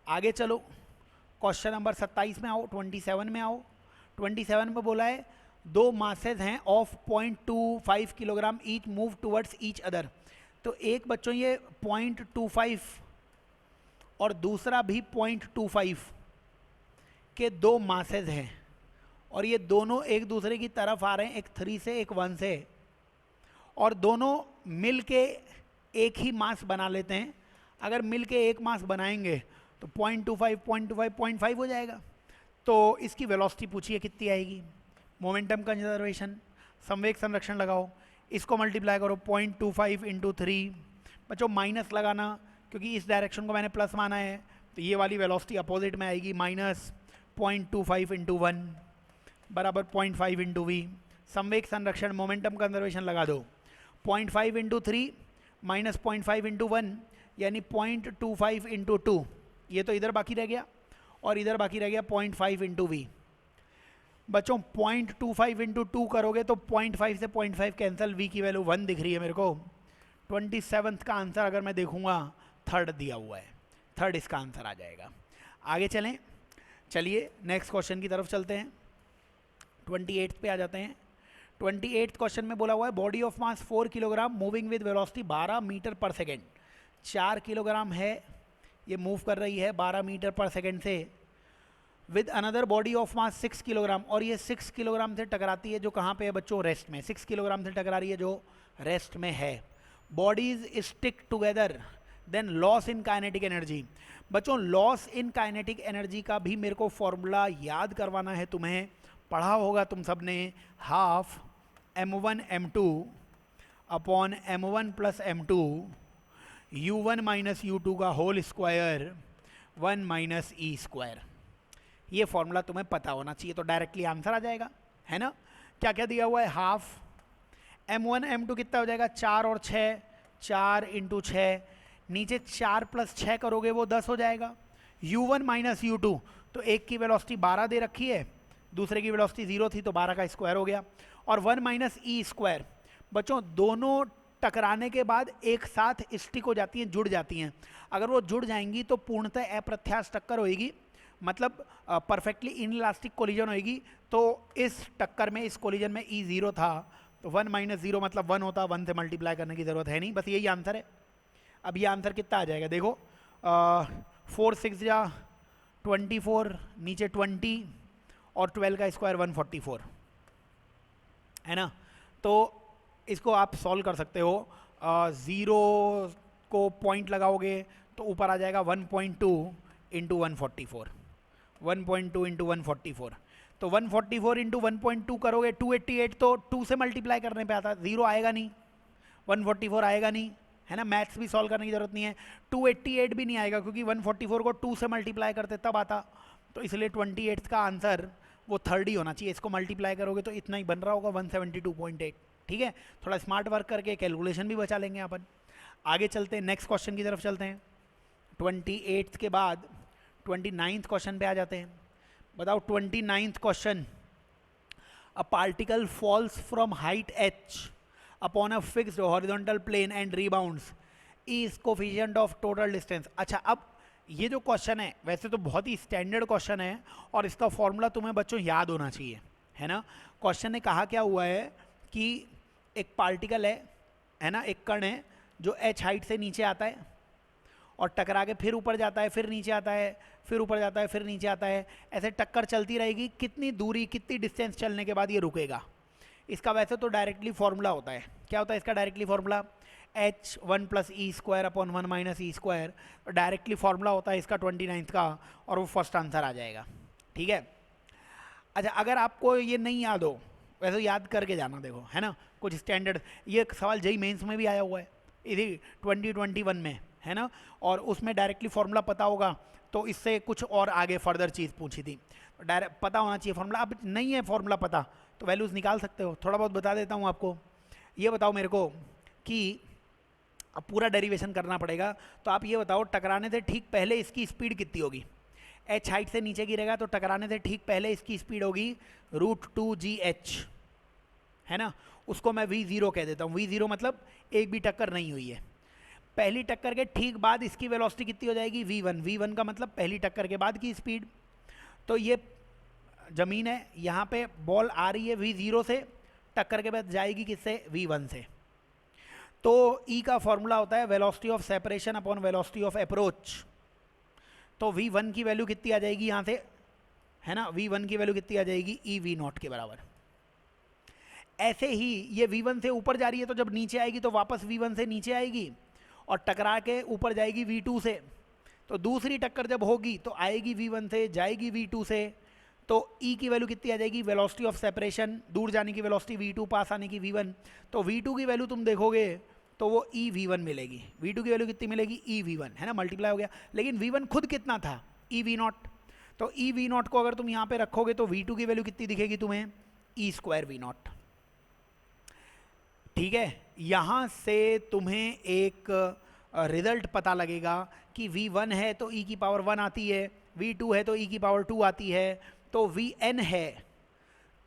आगे चलो। क्वेश्चन नंबर 27 में आओ, 27 में आओ। 27 में बोला है दो मासेज हैं of 0.25 kilogram each move towards each other. तो एक बच्चों ये 0.25 और दूसरा भी 0.25 के दो मासेज हैं और ये दोनों एक दूसरे की तरफ आ रहे हैं, एक 3 से एक 1 से, और दोनों मिल के एक ही मास बना लेते हैं। अगर मिल के एक मास बनाएंगे तो 0.25 हो जाएगा। तो इसकी वेलोसिटी पूछिए कितनी आएगी। मोमेंटम कंजर्वेशन, संवेग संरक्षण लगाओ, इसको मल्टीप्लाई करो 0.25 इंटू 3। बच्चों माइनस लगाना क्योंकि इस डायरेक्शन को मैंने प्लस माना है, तो ये वाली वेलोसिटी अपोजिट में आएगी। माइनस 0.25 इंटू 1 बराबर 0.5 इंटू वी। संवेग संरक्षण मोमेंटम कंजर्वेशन लगा दो, 0.5 इंटू 3 माइनस 0.5 इंटू 1 यानी 0.25 इंटू 2। ये तो इधर बाकी रह गया और इधर बाकी रह गया 0.5 इंटू वी। बच्चों 0.25 इंटू 2 करोगे तो 0.5 से 0.5 कैंसिल, वी की वैल्यू 1 दिख रही है मेरे को। 27 का आंसर अगर मैं देखूंगा थर्ड दिया हुआ है, थर्ड इसका आंसर आ जाएगा। आगे चलें, चलिए नेक्स्ट क्वेश्चन की तरफ चलते हैं। 28 पे आ जाते हैं। 28 क्वेश्चन में बोला हुआ है body of mass 4 kilogram moving with velocity 12 metre per second. 4 kilogram है, ये मूव कर रही है 12 मीटर पर सेकेंड से, with another body of mass 6 kilogram, और ये 6 किलोग्राम से टकराती है जो कहाँ पे है बच्चों, रेस्ट में। 6 किलोग्राम से टकरा रही है जो रेस्ट में है। Bodies stick together then loss in kinetic energy. बच्चों लॉस इन काइनेटिक एनर्जी का भी मेरे को फॉर्मूला याद करवाना है तुम्हें, पढ़ा होगा तुम सब ने, half m1 m2 upon m1 plus m2 u1 minus u2 का whole square 1 minus E square. ये फॉर्मूला तुम्हें पता होना चाहिए, तो डायरेक्टली आंसर आ जाएगा, है ना। क्या क्या दिया हुआ है, हाफ m1 m2 कितना हो जाएगा, 4 और 6, 4 इंटू 6, नीचे 4 प्लस 6 करोगे वो 10 हो जाएगा। u1 माइनस u2, तो एक की वेलोसिटी 12 दे रखी है, दूसरे की वेलोसिटी 0 थी तो 12 का स्क्वायर हो गया, और 1 माइनस ई स्क्वायर। बच्चों दोनों टकराने के बाद एक साथ स्टिक हो जाती हैं, जुड़ जाती हैं। अगर वो जुड़ जाएंगी तो पूर्णतः अप्रत्यास्थ टक्कर होएगी, मतलब परफेक्टली इनइलास्टिक कोलिजन होएगी। तो इस टक्कर में, इस कोलिजन में ई 0 था, तो 1 माइनस 0 मतलब 1 होता, 1 से मल्टीप्लाई करने की ज़रूरत है नहीं, बस यही आंसर है। अब ये आंसर कितना आ जाएगा देखो, 4 6 जा 24, नीचे 20 और 12 का स्क्वायर 144, है ना। तो इसको आप सॉल्व कर सकते हो। 0 को पॉइंट लगाओगे तो ऊपर आ जाएगा 1.2 इंटू 144, 1.2 इंटू 144। तो 144 इंटू 1.2 करोगे 288, तो 2 से मल्टीप्लाई करने पे आता है, 0 आएगा नहीं, 144 आएगा नहीं, है ना। मैथ्स भी सॉल्व करने की जरूरत नहीं है। 288 भी नहीं आएगा क्योंकि 144 को 2 से मल्टीप्लाई करते तब आता, तो इसलिए 28 का आंसर वो थर्ड ही होना चाहिए। इसको मल्टीप्लाई करोगे तो इतना ही बन रहा होगा, 172.8। ठीक है, थोड़ा स्मार्ट वर्क करके कैलकुलेशन भी बचा लेंगे अपन। आगे चलते हैं, नेक्स्ट क्वेश्चन की तरफ चलते हैं। 28 के बाद 29 क्वेश्चन पे आ जाते हैं। बताओ 29 question, a particle falls from height h upon a fixed horizontal plane and rebounds is coefficient of total distance. अच्छा, अब ये जो क्वेश्चन है वैसे तो बहुत ही स्टैंडर्ड क्वेश्चन है और इसका फॉर्मूला तुम्हें बच्चों याद होना चाहिए, है ना। क्वेश्चन ने कहा क्या हुआ है कि एक पार्टिकल है ना, एक कण है जो h हाइट से नीचे आता है और टकरा के फिर ऊपर जाता है, फिर नीचे आता है, फिर ऊपर जाता है, फिर नीचे आता है, ऐसे टक्कर चलती रहेगी। कितनी दूरी, कितनी डिस्टेंस चलने के बाद ये रुकेगा, इसका वैसे तो डायरेक्टली फॉर्मूला होता है। क्या होता है इसका directly formula, h1 plus E square upon 1 minus E square. Directly formula होता है इसका 29 का, और वो फर्स्ट आंसर आ जाएगा। ठीक है। अच्छा, अगर आपको ये नहीं याद हो, वैसे याद करके जाना, देखो है ना, कुछ स्टैंडर्ड, ये सवाल जेईई मेंस में भी आया हुआ है, इसी 2021 में, है ना, और उसमें डायरेक्टली फॉर्मूला पता होगा तो इससे कुछ और आगे फर्दर चीज़ पूछी थी। डायरेक्ट पता होना चाहिए फॉर्मूला। अब नहीं है फॉर्मूला पता तो वैल्यूज़ निकाल सकते हो, थोड़ा बहुत बता देता हूँ आपको। ये बताओ मेरे को कि अब पूरा डेरिवेशन करना पड़ेगा, तो आप ये बताओ टकराने से ठीक पहले इसकी स्पीड कितनी होगी। h हाइट से नीचे गिरेगा तो टकराने से ठीक पहले इसकी स्पीड होगी √2gh, है ना। उसको मैं v0 कह देता हूँ। v0 मतलब एक भी टक्कर नहीं हुई है। पहली टक्कर के ठीक बाद इसकी वेलोसिटी कितनी हो जाएगी v1, v1 का मतलब पहली टक्कर के बाद की स्पीड। तो ये ज़मीन है, यहाँ पे बॉल आ रही है v0 से, टक्कर के बाद जाएगी किससे, v1 से। तो E का फॉर्मूला होता है velocity of separation upon velocity of approach. तो v1 की वैल्यू कितनी आ जाएगी यहाँ से, है ना, v1 की वैल्यू कितनी आ जाएगी, ई v0 के बराबर। ऐसे ही ये v1 से ऊपर जा रही है, तो जब नीचे आएगी तो वापस v1 से नीचे आएगी और टकरा के ऊपर जाएगी v2 से। तो दूसरी टक्कर जब होगी तो आएगी v1 से, जाएगी v2 से। तो E की वैल्यू कितनी आ जाएगी, वेलोसिटी ऑफ सेपरेशन, दूर जाने की वेलोसिटी v2, पास आने की v1। तो v2 की वैल्यू तुम देखोगे तो वो E v1 मिलेगी। v2 की वैल्यू कितनी मिलेगी, E v1, है ना, मल्टीप्लाई हो गया। लेकिन v1 खुद कितना था, E v0। तो E v0 को अगर तुम यहाँ पे रखोगे तो v2 की वैल्यू कितनी दिखेगी तुम्हें, E स्क्वायर v0। ठीक है, यहाँ से तुम्हें एक रिजल्ट पता लगेगा कि v1 है तो e की पावर 1 आती है, v2 है तो e की पावर 2 आती है, तो vn है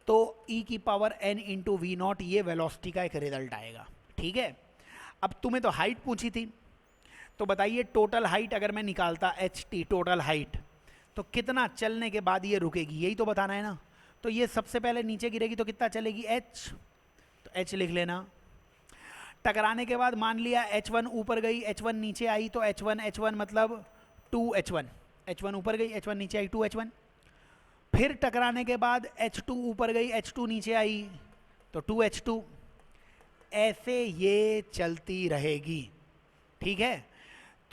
तो e की पावर n इंटू v0, ये वेलोसिटी का एक रिजल्ट आएगा। ठीक है, अब तुम्हें तो हाइट पूछी थी, तो बताइए टोटल हाइट अगर मैं निकालता ht टोटल हाइट, तो कितना चलने के बाद ये रुकेगी, यही तो बताना है ना। तो ये सबसे पहले नीचे गिरेगी तो कितना चलेगी, h, तो h लिख लेना। टकराने के बाद मान लिया h1 ऊपर गई, h1 नीचे आई, तो h1 मतलब 2h1, h1 ऊपर गई, h1 नीचे आई, 2h1। फिर टकराने के बाद h2 ऊपर गई, h2 नीचे आई, तो 2h2। ऐसे ये चलती रहेगी। ठीक है,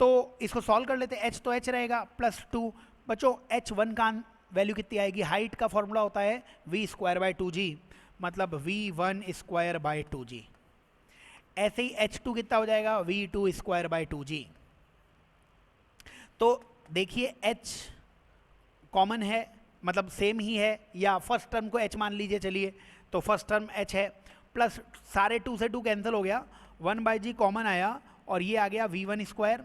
तो इसको सॉल्व कर लेते, h तो h रहेगा प्लस 2। बच्चों h1 का वैल्यू कितनी आएगी, हाइट का फॉर्मूला होता है v स्क्वायर बाई 2g, मतलब v1 स्क्वायर बाई 2g। ऐसे ही h2 कितना हो जाएगा, v2 स्क्वायर बाई 2g। तो देखिए h कॉमन है, मतलब सेम ही है, या फर्स्ट टर्म को h मान लीजिए, चलिए तो फर्स्ट टर्म h है, प्लस सारे 2 से 2 कैंसिल हो गया, 1/g कॉमन आया और ये आ गया v1 square,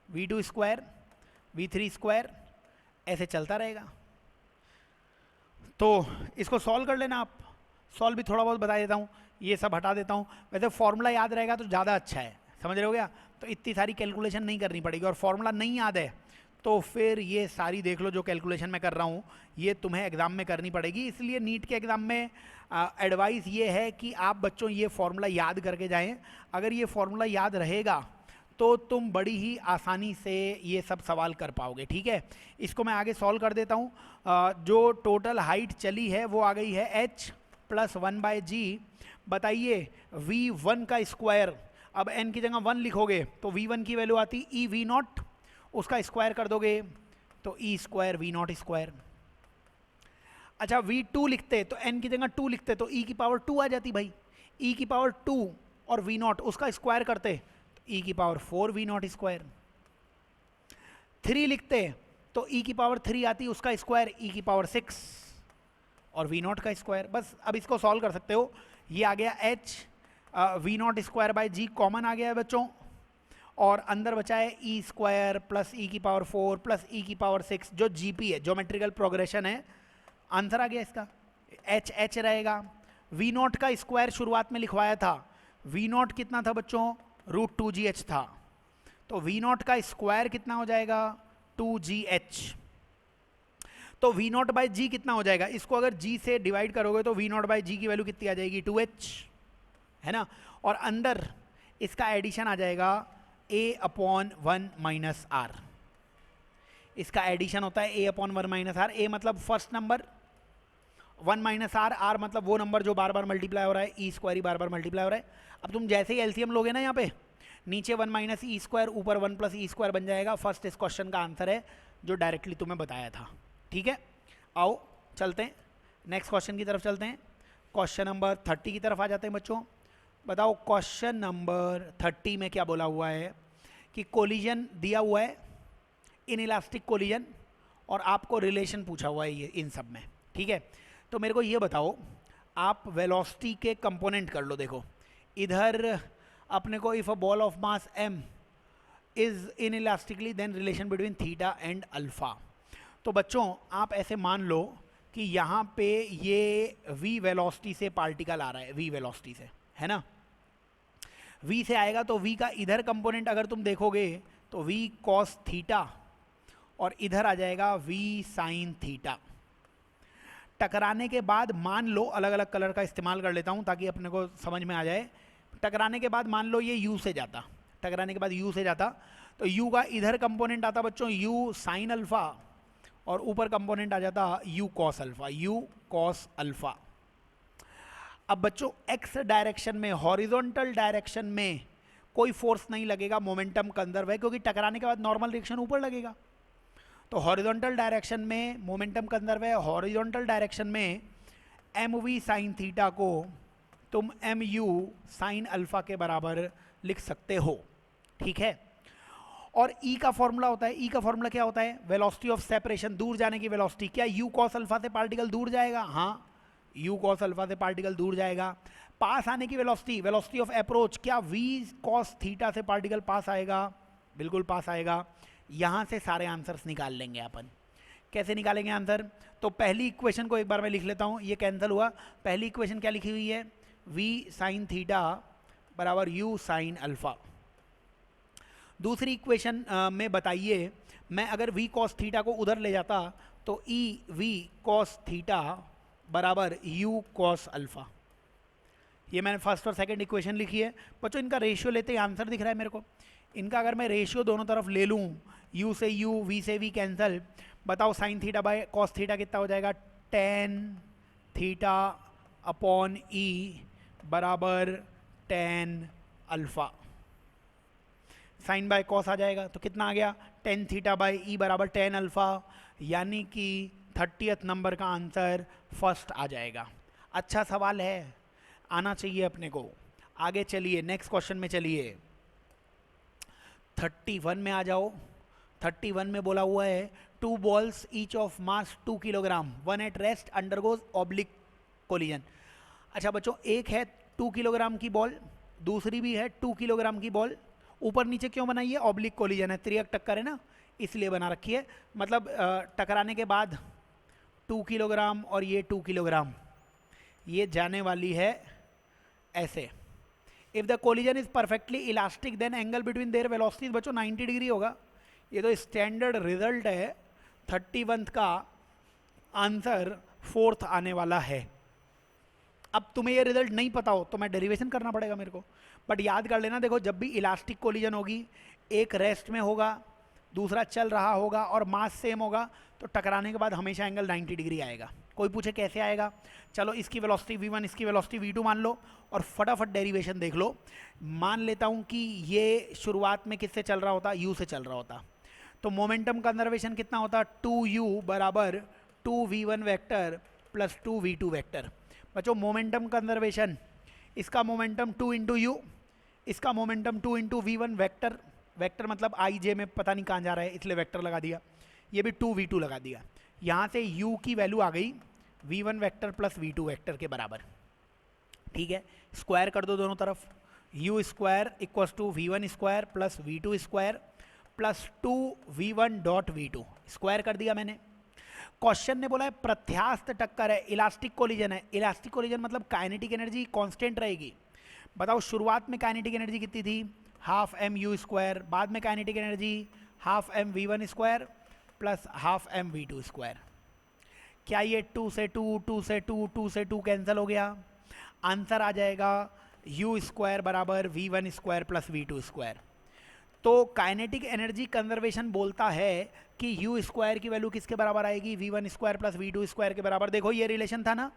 v2 square, v3 square, ऐसे चलता रहेगा। तो इसको सॉल्व कर लेना आप, सॉल्व भी थोड़ा बहुत बता देता हूँ, ये सब हटा देता हूँ। वैसे फॉर्मूला याद रहेगा तो ज़्यादा अच्छा है, समझ रहे हो क्या, तो इतनी सारी कैलकुलेशन नहीं करनी पड़ेगी। और फॉर्मूला नहीं याद है तो फिर ये सारी देख लो जो कैलकुलेशन मैं कर रहा हूँ, ये तुम्हें एग्ज़ाम में करनी पड़ेगी। इसलिए नीट के एग्ज़ाम में एडवाइस ये है कि आप बच्चों ये फॉर्मूला याद करके जाएं। अगर ये फॉर्मूला याद रहेगा तो तुम बड़ी ही आसानी से ये सब सवाल कर पाओगे। ठीक है, इसको मैं आगे सॉल्व कर देता हूँ। जो टोटल हाइट चली है वो आ गई है h प्लस 1/g। बताइए v1 का स्क्वायर, अब n की जगह 1 लिखोगे तो v1 की वैल्यू आती e v0, उसका स्क्वायर कर दोगे तो e स्क्वायर v0 स्क्वायर। अच्छा v2 लिखते तो n की जगह 2 लिखते तो e की पावर 2 आ जाती भाई, e की पावर 2 और v0 उसका स्क्वायर करते तो e की पावर 4 v0 स्क्वायर। 3 लिखते तो e की पावर 3 आती, उसका स्क्वायर e की पावर 6 और v0 का स्क्वायर। बस अब इसको सॉल्व कर सकते हो, ये आ गया h v0 square by g common आ गया है बच्चों, और अंदर बचा है e स्क्वायर प्लस e की पावर 4 प्लस e की पावर 6, जो gp है, ज्योमेट्रिकल प्रोग्रेशन है। आंसर आ गया इसका, h रहेगा। v0 का स्क्वायर शुरुआत में लिखवाया था, v0 कितना था बच्चों, √2gh था, तो v0 का स्क्वायर कितना हो जाएगा, 2gh। तो v0 बाई g कितना हो जाएगा, इसको अगर g से डिवाइड करोगे तो v0 बाई g की वैल्यू कितनी आ जाएगी, 2h, है ना। और अंदर इसका एडिशन आ जाएगा a/1 माइनस r, इसका एडिशन होता है a/1 माइनस r। a मतलब first number, 1 minus r, r मतलब वो नंबर जो बार बार मल्टीप्लाई हो रहा है, e स्क्वायर ही बार बार मल्टीप्लाई हो रहा है। अब तुम जैसे ही एलसीएम लोगे ना, यहाँ पे नीचे 1 माइनस ई स्क्वायर, ऊपर 1 प्लस ई स्क्वायर बन जाएगा। फर्स्ट इस क्वेश्चन का आंसर है जो डायरेक्टली तुम्हें बताया था। ठीक है, आओ चलते हैं नेक्स्ट क्वेश्चन की तरफ चलते हैं। क्वेश्चन नंबर 30 की तरफ आ जाते हैं बच्चों। बताओ क्वेश्चन नंबर 30 में क्या बोला हुआ है कि कोलिजन दिया हुआ है, इन इलास्टिक कोलिजन, और आपको रिलेशन पूछा हुआ है ये इन सब में। ठीक है, तो मेरे को ये बताओ, आप वेलोसिटी के कंपोनेंट कर लो। देखो इधर अपने को if a ball of mass m is inelastically then relation between theta and alpha. तो बच्चों आप ऐसे मान लो कि यहाँ पे ये v वेलोसिटी से पार्टिकल आ रहा है, v वेलोसिटी से, है ना। v से आएगा तो v का इधर कंपोनेंट अगर तुम देखोगे तो v cos थीटा और इधर आ जाएगा v sin थीटा। टकराने के बाद मान लो, अलग अलग कलर का इस्तेमाल कर लेता हूं ताकि अपने को समझ में आ जाए। टकराने के बाद मान लो ये u से जाता, टकराने के बाद u से जाता तो u का इधर कंपोनेंट आता बच्चों u साइन अल्फा और ऊपर कंपोनेंट आ जाता u cos alpha, u cos alpha. अब बच्चों x डायरेक्शन में, हॉरिजॉन्टल डायरेक्शन में कोई फोर्स नहीं लगेगा, मोमेंटम कंजर्व है क्योंकि टकराने के बाद नॉर्मल रिएक्शन ऊपर लगेगा। तो हॉरिजॉन्टल डायरेक्शन में मोमेंटम कंजर्व है। हॉरिजॉन्टल डायरेक्शन में mv साइन थीटा को तुम mu साइन अल्फा के बराबर लिख सकते हो, ठीक है। और E का फॉर्मूला होता है, E का फॉर्मूला क्या होता है? वेलोसिटी ऑफ सेपरेशन, दूर जाने की वेलोसिटी। क्या u cos अल्फा से पार्टिकल दूर जाएगा? हाँ, u cos अल्फा से पार्टिकल दूर जाएगा। पास आने की वेलोसिटी, वेलोसिटी ऑफ अप्रोच, क्या v cos थीटा से पार्टिकल पास आएगा? बिल्कुल पास आएगा। यहाँ से सारे आंसर्स निकाल लेंगे अपन। कैसे निकालेंगे आंसर? तो पहली इक्वेशन को एक बार मैं लिख लेता हूँ, ये कैंसिल हुआ। पहली इक्वेशन क्या लिखी हुई है? v साइन थीटा बराबर u साइन अल्फा। दूसरी इक्वेशन में बताइए, मैं अगर v cos थीटा को उधर ले जाता तो e v cos थीटा बराबर u cos अल्फा। ये मैंने फर्स्ट और सेकंड इक्वेशन लिखी है बच्चों। इनका रेशियो लेते ही आंसर दिख रहा है मेरे को। इनका अगर मैं रेशियो दोनों तरफ ले लूँ, u से u, v से v कैंसल, बताओ sine theta by cos theta कितना हो जाएगा? tan थीटा अपॉन e बराबर tan alpha. Sine by cos आ जाएगा तो कितना आ गया? tan थीटा बाय ई बराबर tan अल्फा, यानी कि 30th नंबर का आंसर फर्स्ट आ जाएगा। अच्छा सवाल है, आना चाहिए अपने को। आगे चलिए, नेक्स्ट क्वेश्चन में चलिए। 31 में आ जाओ। 31 में बोला हुआ है two balls each of mass 2 kilogram, one at rest undergoes oblique collision. अच्छा बच्चों, एक है 2 किलोग्राम की बॉल, दूसरी भी है 2 किलोग्राम की बॉल। ऊपर नीचे क्यों बनाई है? ऑब्लिक कोलिजन है, त्रियक टक्कर है ना, इसलिए बना रखी है। मतलब टकराने के बाद 2 किलोग्राम और ये 2 किलोग्राम, ये जाने वाली है ऐसे। If the collision is perfectly elastic then angle between their velocities बच्चों 90 डिग्री होगा। ये तो स्टैंडर्ड रिजल्ट है। 31 का आंसर फोर्थ आने वाला है। अब तुम्हें ये रिजल्ट नहीं पता हो तो मैं डेरिवेशन करना पड़ेगा मेरे को, बट याद कर लेना। देखो, जब भी इलास्टिक कोलिजन होगी, एक रेस्ट में होगा, दूसरा चल रहा होगा और मास सेम होगा, तो टकराने के बाद हमेशा एंगल 90 डिग्री आएगा। कोई पूछे कैसे आएगा? चलो, इसकी वेलोसिटी v1, इसकी वेलोसिटी v2 मान लो और फटाफट डेरिवेशन देख लो। मान लेता हूँ कि ये शुरुआत में किससे चल रहा होता? u से चल रहा होता। तो मोमेंटम कंजर्वेशन कितना होता? 2u बराबर 2v1 vector plus 2v2 vector. बच्चों, मोमेंटम कंजर्वेशन, इसका मोमेंटम 2 इंटू यू, इसका momentum 2 into v1 vector. Vector मतलब आई जे में पता नहीं कहाँ जा रहा है, इसलिए वेक्टर लगा दिया। ये भी 2v2 लगा दिया। यहाँ से u की वैल्यू आ गई v1 vector plus v2 vector के बराबर, ठीक है। स्क्वायर कर दो दोनों तरफ, u square equals to v1 square plus v2 square plus 2v1 dot v2 square कर दिया मैंने। क्वेश्चन ने बोला है प्रत्यास्थ टक्कर है, इलास्टिक कोलिजन है। इलास्टिक कोलिजन मतलब काइनेटिक एनर्जी कांस्टेंट रहेगी। बताओ, शुरुआत में काइनेटिक एनर्जी कितनी थी? Half M U square. बाद में kinetic energy half M v1 square plus half M v2 square. क्या ये 2 से 2, 2 से 2, 2 से 2 कैंसिल हो गया? आंसर आ जाएगा u स्क्वायर बराबर v1 square plus v2 square. तो काइनेटिक एनर्जी कंजर्वेशन बोलता है कि u स्क्वायर की वैल्यू किसके बराबर आएगी? v1 square plus v2 square के बराबर। देखो, ये रिलेशन था ना,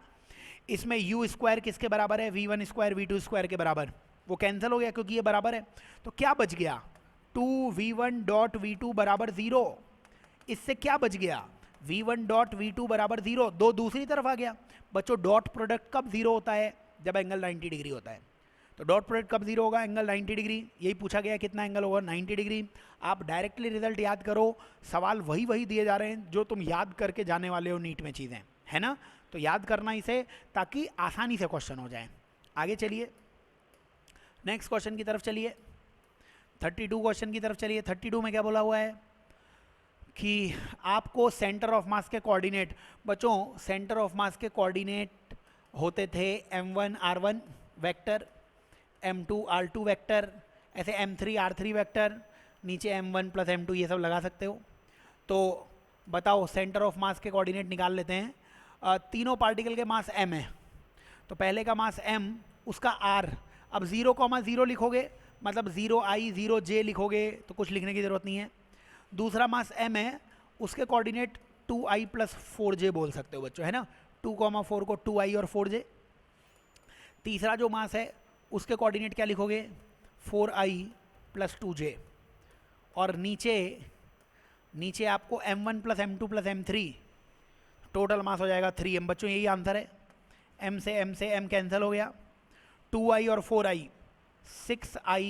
इसमें u स्क्वायर किसके बराबर है? v1 स्क्वायर v2 स्क्वायर के बराबर। वो कैंसिल हो गया क्योंकि ये बराबर है। तो क्या बच गया? 2v1 डॉट v2 बराबर 0। इससे क्या बच गया? v1 डॉट v2 बराबर 0। दो दूसरी तरफ आ गया। बच्चों, डॉट प्रोडक्ट कब 0 होता है? जब एंगल 90 डिग्री होता है। तो डॉट प्रोडक्ट कब 0 होगा? Angle 90 degree. यही पूछा गया, कितना एंगल होगा? 90 डिग्री। आप डायरेक्टली रिजल्ट याद करो, सवाल वही दिए जा रहे हैं जो तुम याद करके जाने वाले हो नीट में चीज़ें, है ना। तो याद करना इसे, ताकि आसानी से क्वेश्चन हो जाए। आगे चलिए, नेक्स्ट क्वेश्चन की तरफ चलिए। 32 क्वेश्चन की तरफ चलिए। 32 में क्या बोला हुआ है कि आपको सेंटर ऑफ मास के कोऑर्डिनेट, बच्चों सेंटर ऑफ मास के कोऑर्डिनेट होते थे m1 r1 vector, m2 r2 vector, ऐसे m3 r3 वेक्टर, नीचे m1 प्लस m2 ये सब लगा सकते हो। तो बताओ सेंटर ऑफ मास के कोऑर्डिनेट निकाल लेते हैं। तीनों पार्टिकल के मास m है, तो पहले का मास m, उसका r, अब 0,0 लिखोगे मतलब 0i 0j लिखोगे तो कुछ लिखने की ज़रूरत नहीं है। दूसरा मास m है, उसके कोऑर्डिनेट 2i प्लस 4j बोल सकते हो बच्चों, है ना, 2,4 को 2i और 4j। तीसरा जो मास है उसके कोऑर्डिनेट क्या लिखोगे, 4i प्लस 2j, और नीचे आपको m1 plus m2 plus m3, total mass हो जाएगा 3m। बच्चों यही आंसर है, m से m कैंसिल हो गया, 2i और 4i 6i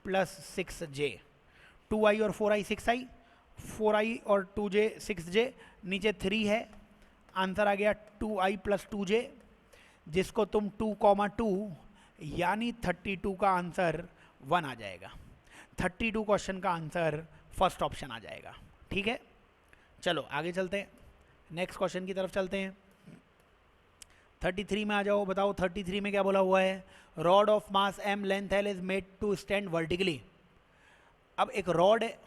plus 6j, 2i और 4i 6i, 4i और 2j 6j, नीचे 3 है, आंसर आ गया 2i प्लस 2j, जिसको तुम 2,2 यानी 32 का आंसर 1 आ जाएगा। 32 क्वेश्चन का आंसर फर्स्ट ऑप्शन आ जाएगा। ठीक है, चलो आगे चलते हैं, नेक्स्ट क्वेश्चन की तरफ चलते हैं। 33 में आ जाओ, बताओ 33 में क्या बोला हुआ है, rod of mass m length l is made to stand vertically. अब एक रॉड है,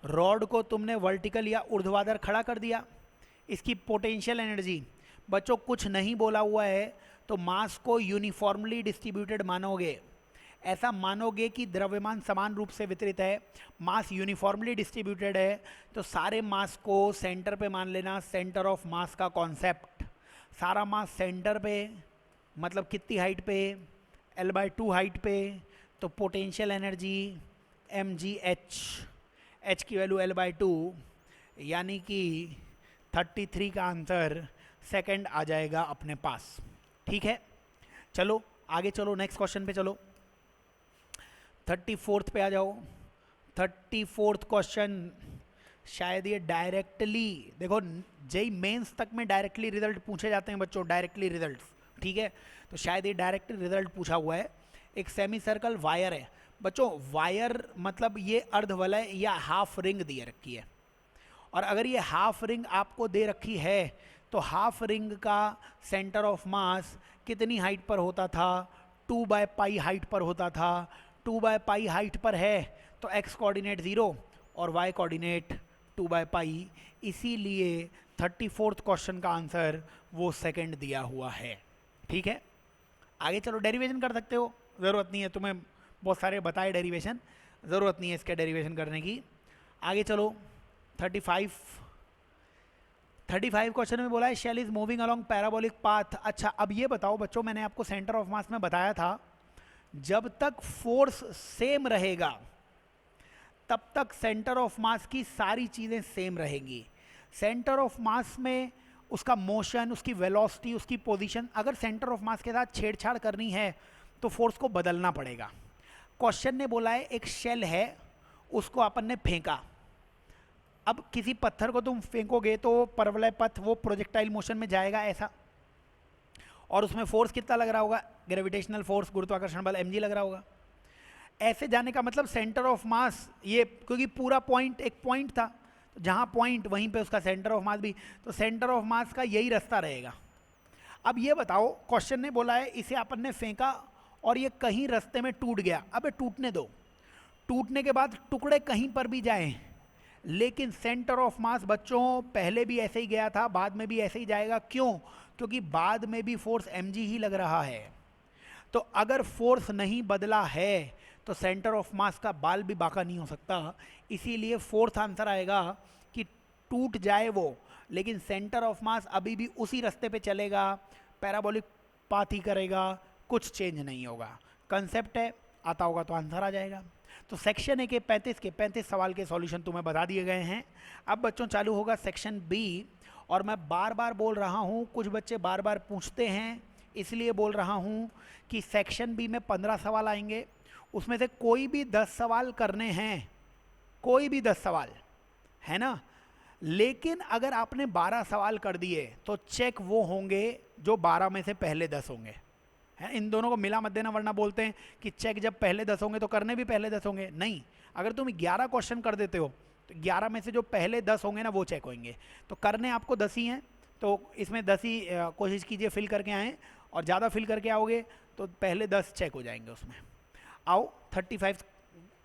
रॉड को तुमने वर्टिकल या ऊर्ध्वाधर खड़ा कर दिया, इसकी पोटेंशियल एनर्जी, बच्चों कुछ नहीं बोला हुआ है तो मास को यूनिफॉर्मली डिस्ट्रीब्यूटेड मानोगे, ऐसा मानोगे कि द्रव्यमान समान रूप से वितरित है, मास यूनिफॉर्मली डिस्ट्रीब्यूटेड है, तो सारे मास को सेंटर पे मान लेना, सेंटर ऑफ मास का कॉन्सेप्ट, सारा मास सेंटर पे मतलब कितनी हाइट पे, l/2 हाइट पे, तो पोटेंशियल एनर्जी mgh, h की वैल्यू l/2, यानी कि 33 का आंसर सेकंड आ जाएगा अपने पास। ठीक है, चलो आगे चलो, नेक्स्ट क्वेश्चन पे चलो, 34th पे आ जाओ। 34th क्वेश्चन शायद ये डायरेक्टली, देखो जेई मेंस तक में डायरेक्टली रिजल्ट पूछे जाते हैं बच्चों, डायरेक्टली रिजल्ट, ठीक है, तो शायद ये डायरेक्टली रिजल्ट पूछा हुआ है। एक सेमी सर्कल वायर है बच्चों, वायर मतलब ये अर्धवलय या हाफ रिंग दी रखी है, और अगर ये हाफ रिंग आपको दे रखी है तो हाफ रिंग का सेंटर ऑफ मास कितनी हाइट पर होता था, 2/पाई हाइट पर होता था। 2/पाई हाइट पर है तो x कोऑर्डिनेट 0 और y कोऑर्डिनेट 2/पाई, इसीलिए 34th क्वेश्चन का आंसर वो सेकंड दिया हुआ है। ठीक है, आगे चलो, डेरिवेशन कर सकते हो, ज़रूरत नहीं है तुम्हें, बहुत सारे बताए डेरिवेशन, ज़रूरत नहीं है इसके डेरिवेशन करने की। आगे चलो 35 क्वेश्चन में बोला है shell is moving along parabolic path. अच्छा, अब ये बताओ बच्चों, मैंने आपको सेंटर ऑफ मास में बताया था जब तक फोर्स सेम रहेगा तब तक सेंटर ऑफ मास की सारी चीज़ें सेम रहेंगी। सेंटर ऑफ मास में उसका मोशन, उसकी वेलोसिटी, उसकी पोजीशन, अगर सेंटर ऑफ मास के साथ छेड़छाड़ करनी है तो फोर्स को बदलना पड़ेगा। क्वेश्चन ने बोला है एक शेल है, उसको अपन ने फेंका, अब किसी पत्थर को तुम फेंकोगे तो परवलय पथ वो प्रोजेक्टाइल मोशन में जाएगा ऐसा, और उसमें फोर्स कितना लग रहा होगा, ग्रेविटेशनल फोर्स, गुरुत्वाकर्षण बल mg लग रहा होगा। ऐसे जाने का मतलब सेंटर ऑफ मास ये, क्योंकि पूरा पॉइंट एक पॉइंट था, तो जहाँ पॉइंट वहीं पे उसका सेंटर ऑफ मास भी, तो सेंटर ऑफ मास का यही रास्ता रहेगा। अब ये बताओ, क्वेश्चन ने बोला है इसे अपन ने फेंका और ये कहीं रास्ते में टूट गया, अब टूटने दो, टूटने के बाद टुकड़े कहीं पर भी जाएं, लेकिन सेंटर ऑफ मास बच्चों पहले भी ऐसे ही गया था, बाद में भी ऐसे ही जाएगा। क्यों? क्योंकि बाद में भी फोर्स mg ही लग रहा है। तो अगर फोर्स नहीं बदला है तो सेंटर ऑफ मास का बाल भी बाका नहीं हो सकता, इसीलिए फोर्थ आंसर आएगा कि टूट जाए वो, लेकिन सेंटर ऑफ मास अभी भी उसी रास्ते पे चलेगा, पैराबोलिक पाथ ही करेगा, कुछ चेंज नहीं होगा। कंसेप्ट है, आता होगा तो आंसर आ जाएगा। तो सेक्शन ए के 35 सवाल के सॉल्यूशन तुम्हें बता दिए गए हैं। अब बच्चों चालू होगा सेक्शन बी, और मैं बार बार बोल रहा हूँ, कुछ बच्चे बार बार पूछते हैं इसलिए बोल रहा हूँ कि सेक्शन बी में 15 सवाल आएंगे, उसमें से कोई भी 10 सवाल करने हैं, कोई भी 10 सवाल, है ना। लेकिन अगर आपने 12 सवाल कर दिए तो चेक वो होंगे जो 12 में से पहले 10 होंगे, है। इन दोनों को मिला मत देना, वरना बोलते हैं कि चेक जब पहले 10 होंगे तो करने भी पहले 10 होंगे। नहीं, अगर तुम 11 क्वेश्चन कर देते हो तो 11 में से जो पहले 10 होंगे ना वो चेक होंगे। तो करने आपको 10 ही हैं, तो इसमें 10 ही कोशिश कीजिए फिल करके आएँ, और ज़्यादा फिल करके आओगे तो पहले 10 चेक हो जाएंगे उसमें। आओ 35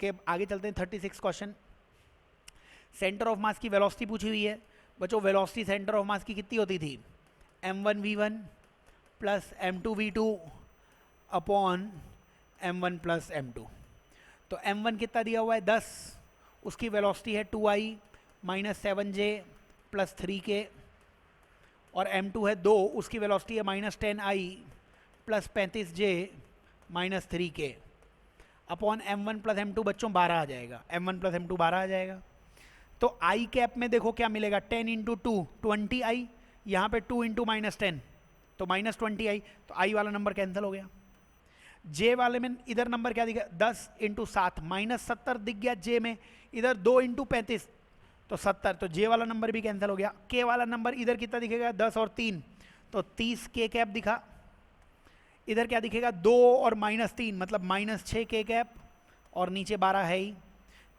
के आगे चलते हैं। 36 क्वेश्चन, सेंटर ऑफ मास की वेलोसिटी पूछी हुई है बच्चों। वेलोसिटी सेंटर ऑफ मास की कितनी होती थी? m1 v1 plus m2 v2 upon m1 plus m2। तो m1 कितना दिया हुआ है 10, उसकी वेलोसिटी है 2i minus 7j plus 3k, और m2 है 2, उसकी वेलोसिटी है minus 10i plus 35j minus 3k upon m1 plus m2 बच्चों 12 आ जाएगा। m1 प्लस m2 12 आ जाएगा। तो i कैप में देखो क्या मिलेगा, 10 इंटू 2 20i, यहाँ पे 2 इंटू माइनस 10 तो माइनस 20i, तो i वाला नंबर कैंसिल हो गया। j वाले में इधर नंबर क्या दिखा, 10 इंटू 7 माइनस 70 दिख गया j में, इधर 2 इंटू 35 तो 70, तो j वाला नंबर भी कैंसिल हो गया। k वाला नंबर इधर कितना दिखेगा, 10 और 3 तो 30 k कैप दिखा। इधर क्या दिखेगा, 2 और माइनस 3 मतलब माइनस 6 k कैप, और नीचे 12 है ही।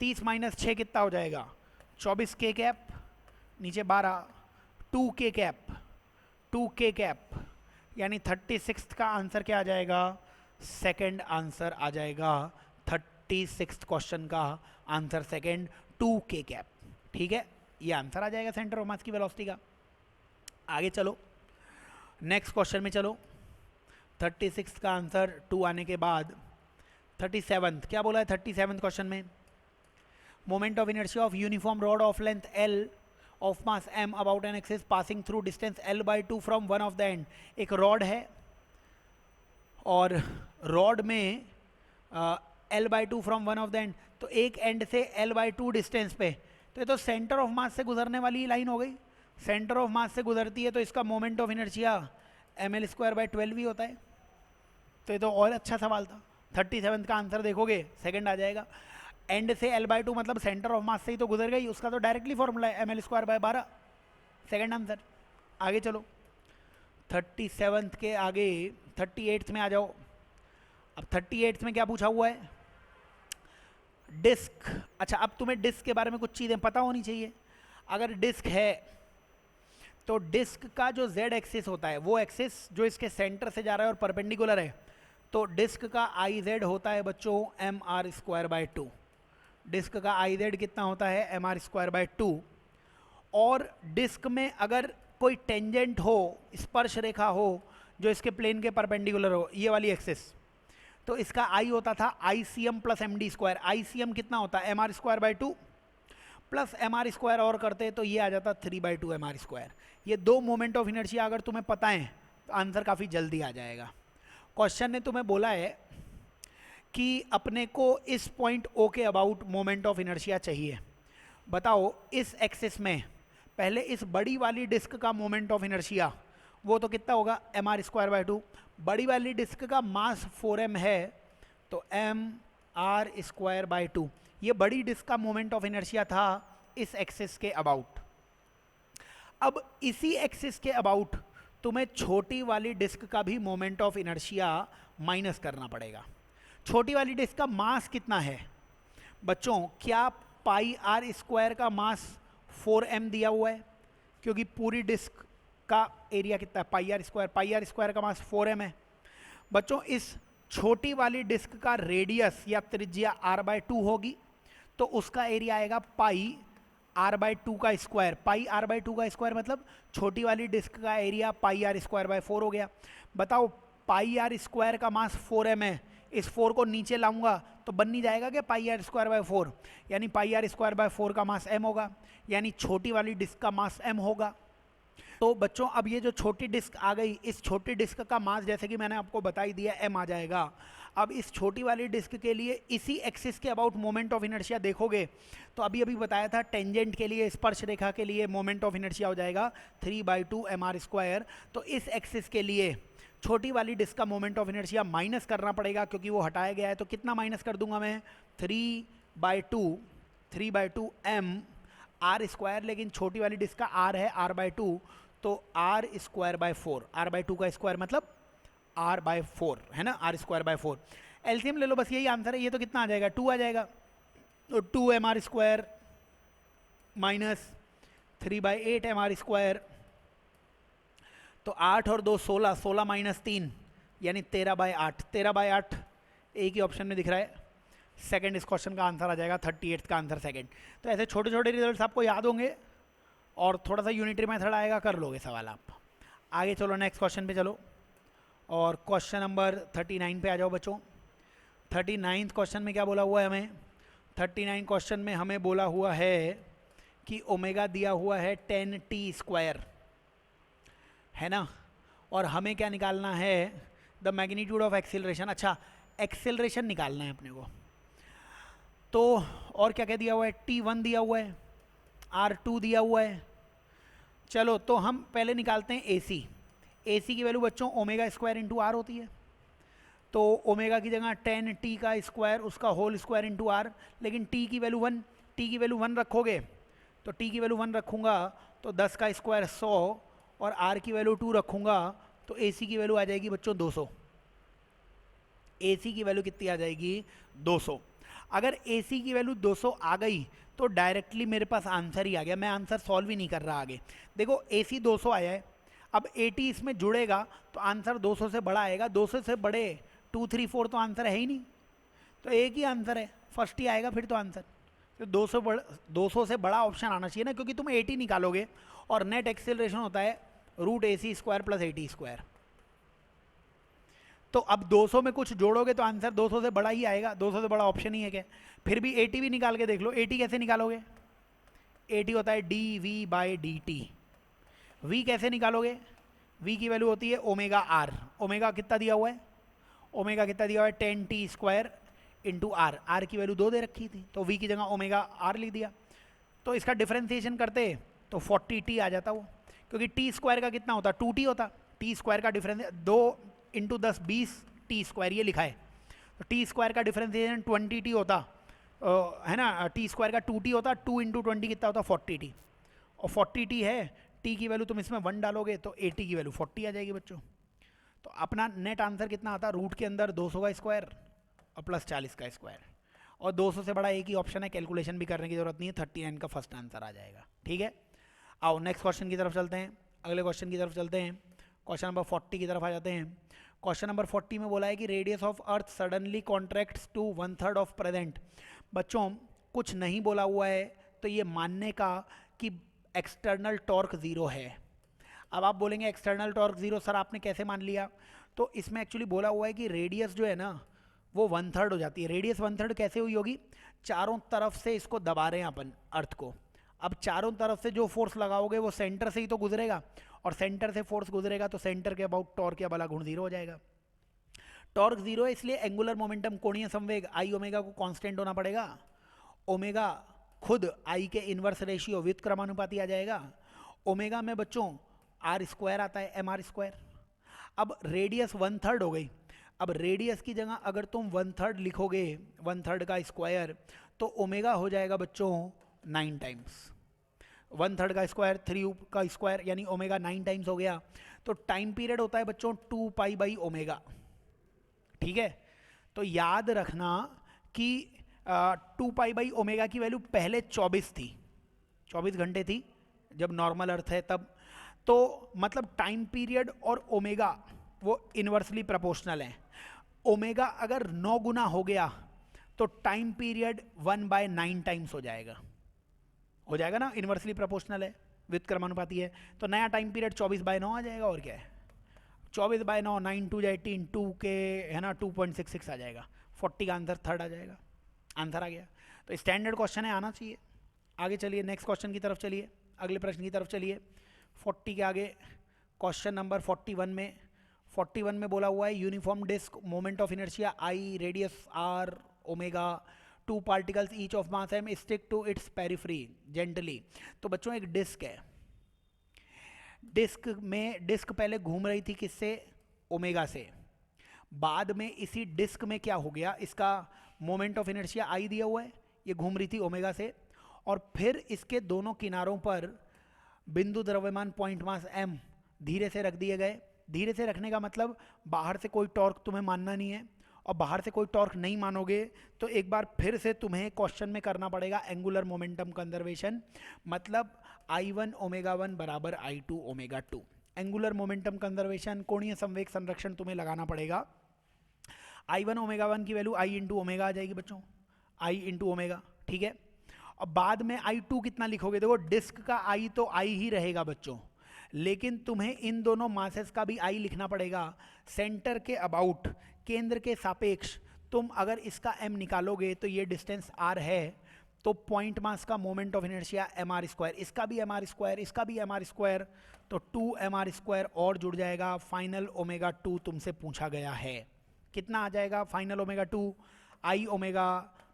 30 माइनस 6 कितना हो जाएगा, 24 k कैप, नीचे 12 2 k कैप, 2 k कैप, यानी 36 का आंसर क्या आ जाएगा, सेकंड आंसर आ जाएगा। 36 क्वेश्चन का आंसर सेकंड 2 k कैप। ठीक है, ये आंसर आ जाएगा सेंटर ऑफ मास की वेलोसिटी का। आगे चलो नेक्स्ट क्वेश्चन में चलो। 36 का आंसर 2 आने के बाद 37 क्या बोला है 37 क्वेश्चन में, moment of inertia of uniform rod of length l of mass m about an axis passing through distance l/2 from one of the end. एक रॉड है और रॉड में l/2 from one of the end, तो एक and से l/2 distance पे, तो ये तो सेंटर ऑफ मास से गुजरने वाली लाइन हो गई। सेंटर ऑफ मास से गुजरती है तो इसका मोमेंट ऑफ इनर्शिया ml²/12 भी होता है। तो ये तो और अच्छा सवाल था। 37 का आंसर देखोगे सेकंड आ जाएगा। एंड से l/2 मतलब सेंटर ऑफ मास से ही तो गुजर गई, उसका तो डायरेक्टली फॉर्मूला है ml²/12, सेकंड आंसर। आगे चलो 37 के आगे 38 में आ जाओ। अब 38 में क्या पूछा हुआ है, डिस्क। अच्छा, अब तुम्हें डिस्क के बारे में कुछ चीज़ें पता होनी चाहिए। अगर डिस्क है तो डिस्क का जो z एक्सिस होता है, वो एक्सिस जो इसके सेंटर से जा रहा है और परपेंडिकुलर है, तो डिस्क का आई जेड होता है बच्चों mr²/2। डिस्क का आई जेड कितना होता है mr²/2। और डिस्क में अगर कोई टेंजेंट हो, स्पर्श रेखा हो जो इसके प्लेन के परपेंडिकुलर हो, ये वाली एक्सिस, तो इसका आई होता था ICM प्लस MD²। ICM कितना होता है mr²/2 प्लस mr² और करते तो ये आ जाता 3/2 mr²। ये दो मोमेंट ऑफ इनर्शिया अगर तुम्हें पता है तो आंसर काफ़ी जल्दी आ जाएगा। क्वेश्चन ने तुम्हें बोला है कि अपने को इस पॉइंट O के अबाउट मोमेंट ऑफ इनर्शिया चाहिए। बताओ इस एक्सिस में पहले इस बड़ी वाली डिस्क का मोमेंट ऑफ इनर्शिया वो तो कितना होगा mr²/2। बड़ी वाली डिस्क का मास 4m है तो mr²/2। ये बड़ी डिस्क का मोमेंट ऑफ इनर्शिया था इस एक्सिस के अबाउट। अब इसी एक्सिस के अबाउट तुम्हें छोटी वाली डिस्क का भी मोमेंट ऑफ इनर्शिया माइनस करना पड़ेगा। छोटी वाली डिस्क का मास कितना है बच्चों, क्या πr² का मास 4m दिया हुआ है, क्योंकि पूरी डिस्क का एरिया कितना है πr², πr² का मास 4m है। बच्चों इस छोटी वाली डिस्क का रेडियस या त्रिज्या r/2 होगी, तो उसका एरिया आएगा πr/2 का स्क्वायर। πr/2 का स्क्वायर मतलब छोटी वाली डिस्क का एरिया πr²/4 हो गया। बताओ πr² का मास 4m है, इस 4 को नीचे लाऊंगा तो बन नहीं जाएगा क्या πr²/4, यानी πr²/4 का मास m होगा, यानी छोटी वाली डिस्क का मास m होगा। तो बच्चों अब ये जो छोटी डिस्क आ गई, इस छोटी डिस्क का मास जैसे कि मैंने आपको बताई दिया m आ जाएगा। अब इस छोटी वाली डिस्क के लिए इसी एक्सिस के अबाउट मोमेंट ऑफ इनर्शिया देखोगे तो अभी बताया था टेंजेंट के लिए, स्पर्श रेखा के लिए मोमेंट ऑफ इनर्शिया हो जाएगा 3/2 mr²। तो इस एक्सिस के लिए छोटी वाली डिस्क का मोमेंट ऑफ इनर्शिया माइनस करना पड़ेगा क्योंकि वो हटाया गया है। तो कितना माइनस कर दूंगा मैं, 3/2 mr², लेकिन छोटी वाली डिस्क का r है r/2, तो r²/4, r/2 का स्क्वायर मतलब r/4 है ना, r²/4। एलसीएम ले लो, बस यही आंसर है। ये तो कितना आ जाएगा 2 आ जाएगा, तो 2 mr² माइनस 3/8 mr², तो 8 और 2 16, 16 माइनस 3 यानी 13/8, 13/8 एक ही ऑप्शन में दिख रहा है, सेकंड इस क्वेश्चन का आंसर आ जाएगा, 38 का आंसर सेकंड। तो ऐसे छोटे छोटे रिजल्ट्स आपको याद होंगे और थोड़ा सा यूनिटरी मेथड आएगा, कर लोगे सवाल आप। आगे चलो नेक्स्ट क्वेश्चन पे चलो, और क्वेश्चन नंबर 39 पे आ जाओ बच्चों। 39 क्वेश्चन में क्या बोला हुआ है हमें? 39 क्वेश्चन में हमें बोला हुआ है कि ओमेगा दिया हुआ है 10t², है ना, और हमें क्या निकालना है? The magnitude of acceleration. अच्छा, एक्सीलरेशन निकालना है अपने को। तो और क्या क्या दिया हुआ है? t1 दिया हुआ है, r2 दिया हुआ है। चलो तो हम पहले निकालते हैं ac। ac की वैल्यू बच्चों ओमेगा स्क्वायर इंटू आर होती है। तो ओमेगा की जगह 10t का स्क्वायर, उसका होल स्क्वायर इंटू आर, लेकिन t की वैल्यू 1, t की वैल्यू 1 रखोगे तो t की वैल्यू 1 रखूँगा तो 10 का स्क्वायर 100, और r की वैल्यू 2 रखूँगा तो ac की वैल्यू आ जाएगी बच्चों 200। ac की वैल्यू कितनी आ जाएगी? 200। अगर ac की वैल्यू 200 आ गई तो डायरेक्टली मेरे पास आंसर ही आ गया, मैं आंसर सॉल्व ही नहीं कर रहा आगे। देखो ac 200 आया है, अब 80 इसमें जुड़ेगा तो आंसर 200 से बड़ा आएगा, 200 से बड़े 2, 3, 4 तो आंसर है ही नहीं, तो एक ही आंसर है, फर्स्ट ही आएगा फिर तो आंसर। तो 200 से बड़ा ऑप्शन आना चाहिए ना, क्योंकि तुम 80 निकालोगे और नेट एक्सेलरेशन होता है √ac² + 80²। तो अब 200 में कुछ जोड़ोगे तो आंसर 200 से बड़ा ही आएगा, 200 से बड़ा ऑप्शन ही है क्या? फिर भी 80 भी निकाल के देख लो। 80 कैसे निकालोगे? 80 होता है dv/dt। v कैसे निकालोगे? v की वैल्यू होती है ओमेगा r। ओमेगा कितना दिया हुआ है? ओमेगा कितना दिया हुआ है? 10t² into R. आर की वैल्यू 2 दे रखी थी, तो v की जगह ओमेगा r लिख दिया। तो इसका डिफरेंशिएशन करते तो 40t आ जाता वो, क्योंकि t² का कितना होता? 2t होता। t² का डिफरेंस 2 इंटू 10 20 t² ये लिखा है, तो t² का डिफरेंशिएशन 20t होता, है ना। t² का 2t होता, 2 इंटू 20 कितना होता? 40t, और 40t है, t की वैल्यू तुम इसमें 1 डालोगे तो 80 की वैल्यू 40 आ जाएगी बच्चों। तो अपना नेट आंसर कितना आता? रूट के अंदर 200 का स्क्वायर और प्लस 40 का स्क्वायर, और 200 से बड़ा एक ही ऑप्शन है, कैलकुलेशन भी करने की जरूरत नहीं है, 39 का फर्स्ट आंसर आ जाएगा। ठीक है, आओ नेक्स्ट क्वेश्चन की तरफ चलते हैं, अगले क्वेश्चन की तरफ चलते हैं। क्वेश्चन नंबर 40 की तरफ आ जाते हैं। क्वेश्चन नंबर 40 में बोला है कि radius of earth suddenly contracts to 1/3 of present. बच्चों कुछ नहीं बोला हुआ है तो ये मानने का कि एक्सटर्नल टॉर्क 0 है। अब आप बोलेंगे एक्सटर्नल टॉर्क 0 सर आपने कैसे मान लिया? तो इसमें एक्चुअली बोला हुआ है कि रेडियस जो है ना वो 1/3 हो जाती है। रेडियस 1/3 कैसे हुई होगी? चारों तरफ से इसको दबा रहे हैं अपन अर्थ को। अब चारों तरफ से जो फोर्स लगाओगे वो सेंटर से ही तो गुजरेगा, और सेंटर से फोर्स गुजरेगा तो सेंटर के अबाउट टॉर्क या बला गुण 0 हो जाएगा। टॉर्क 0 है इसलिए एंगुलर मोमेंटम कोणीय संवेग आई ओमेगा को कांस्टेंट होना पड़ेगा। ओमेगा खुद आई के इनवर्स रेशियो व्युत्क्रमानुपाती आ जाएगा। ओमेगा में बच्चों r² आता है, mr²। अब रेडियस 1/3 हो गई। अब रेडियस की जगह अगर तुम 1/3 लिखोगे, 1/3 का स्क्वायर, तो ओमेगा हो जाएगा बच्चों 9 टाइम्स। 1/3 का स्क्वायर 3 का स्क्वायर यानी ओमेगा 9 टाइम्स हो गया। तो टाइम पीरियड होता है बच्चों 2π/ओमेगा। ठीक है, तो याद रखना कि 2π/ओमेगा की वैल्यू पहले 24 थी, 24 घंटे थी जब नॉर्मल अर्थ है तब। तो मतलब टाइम पीरियड और ओमेगा वो इन्वर्सली प्रोपोर्शनल है। ओमेगा अगर 9 गुना हो गया तो टाइम पीरियड 1/9 टाइम्स हो जाएगा ना, इन्वर्सली प्रोपोर्शनल है, व्युत्क्रमानुपाती है। तो नया टाइम पीरियड 24/9 आ जाएगा, और क्या है 24/9, 9 2 18 2 के है ना 2.66 आ जाएगा। 40 का आंसर 3rd आ जाएगा, आंसर आ गया। तो स्टैंडर्ड क्वेश्चन है, आना चाहिए। आगे चलिए नेक्स्ट क्वेश्चन की तरफ चलिए, अगले प्रश्न की तरफ चलिए। 40 के आगे क्वेश्चन नंबर 41 में बोला हुआ है uniform disc moment of inertia I, radius r, omega, 2 particles each of mass m stick to its periphery gently. तो बच्चों एक डिस्क है, डिस्क पहले घूम रही थी किससे? ओमेगा से। बाद में इसी डिस्क में क्या हो गया, इसका मोमेंट ऑफ इनर्शिया आई दिया हुआ है, ये घूम रही थी ओमेगा से, और फिर इसके दोनों किनारों पर बिंदु द्रव्यमान पॉइंट मास m धीरे से रख दिए गए। धीरे से रखने का मतलब बाहर से कोई टॉर्क तुम्हें मानना नहीं है, और बाहर से कोई टॉर्क नहीं मानोगे तो एक बार फिर से तुम्हें क्वेश्चन में करना पड़ेगा एंगुलर मोमेंटम कंजर्वेशन। मतलब I1 ω1 = I2 ω2। Angular momentum conservation, कोणीय संवेग संरक्षण तुम्हें लगाना पड़ेगा। I1 ओमेगा 1 की वैल्यू I इंटू ओमेगा आ जाएगी बच्चों, I इंटू ओमेगा, ठीक है। और बाद में I2 कितना लिखोगे, देखो डिस्क का I तो I ही रहेगा बच्चों, लेकिन तुम्हें इन दोनों मासेस का भी I लिखना पड़ेगा। सेंटर के अबाउट, केंद्र के सापेक्ष तुम अगर इसका m निकालोगे तो ये डिस्टेंस r है, तो पॉइंट मास का moment of inertia mr square, इसका भी mr स्क्वायर, इसका भी mr स्क्वायर, तो 2mr स्क्वायर और जुड़ जाएगा। फाइनल ओमेगा 2 तुमसे पूछा गया है, कितना आ जाएगा final omega 2, I omega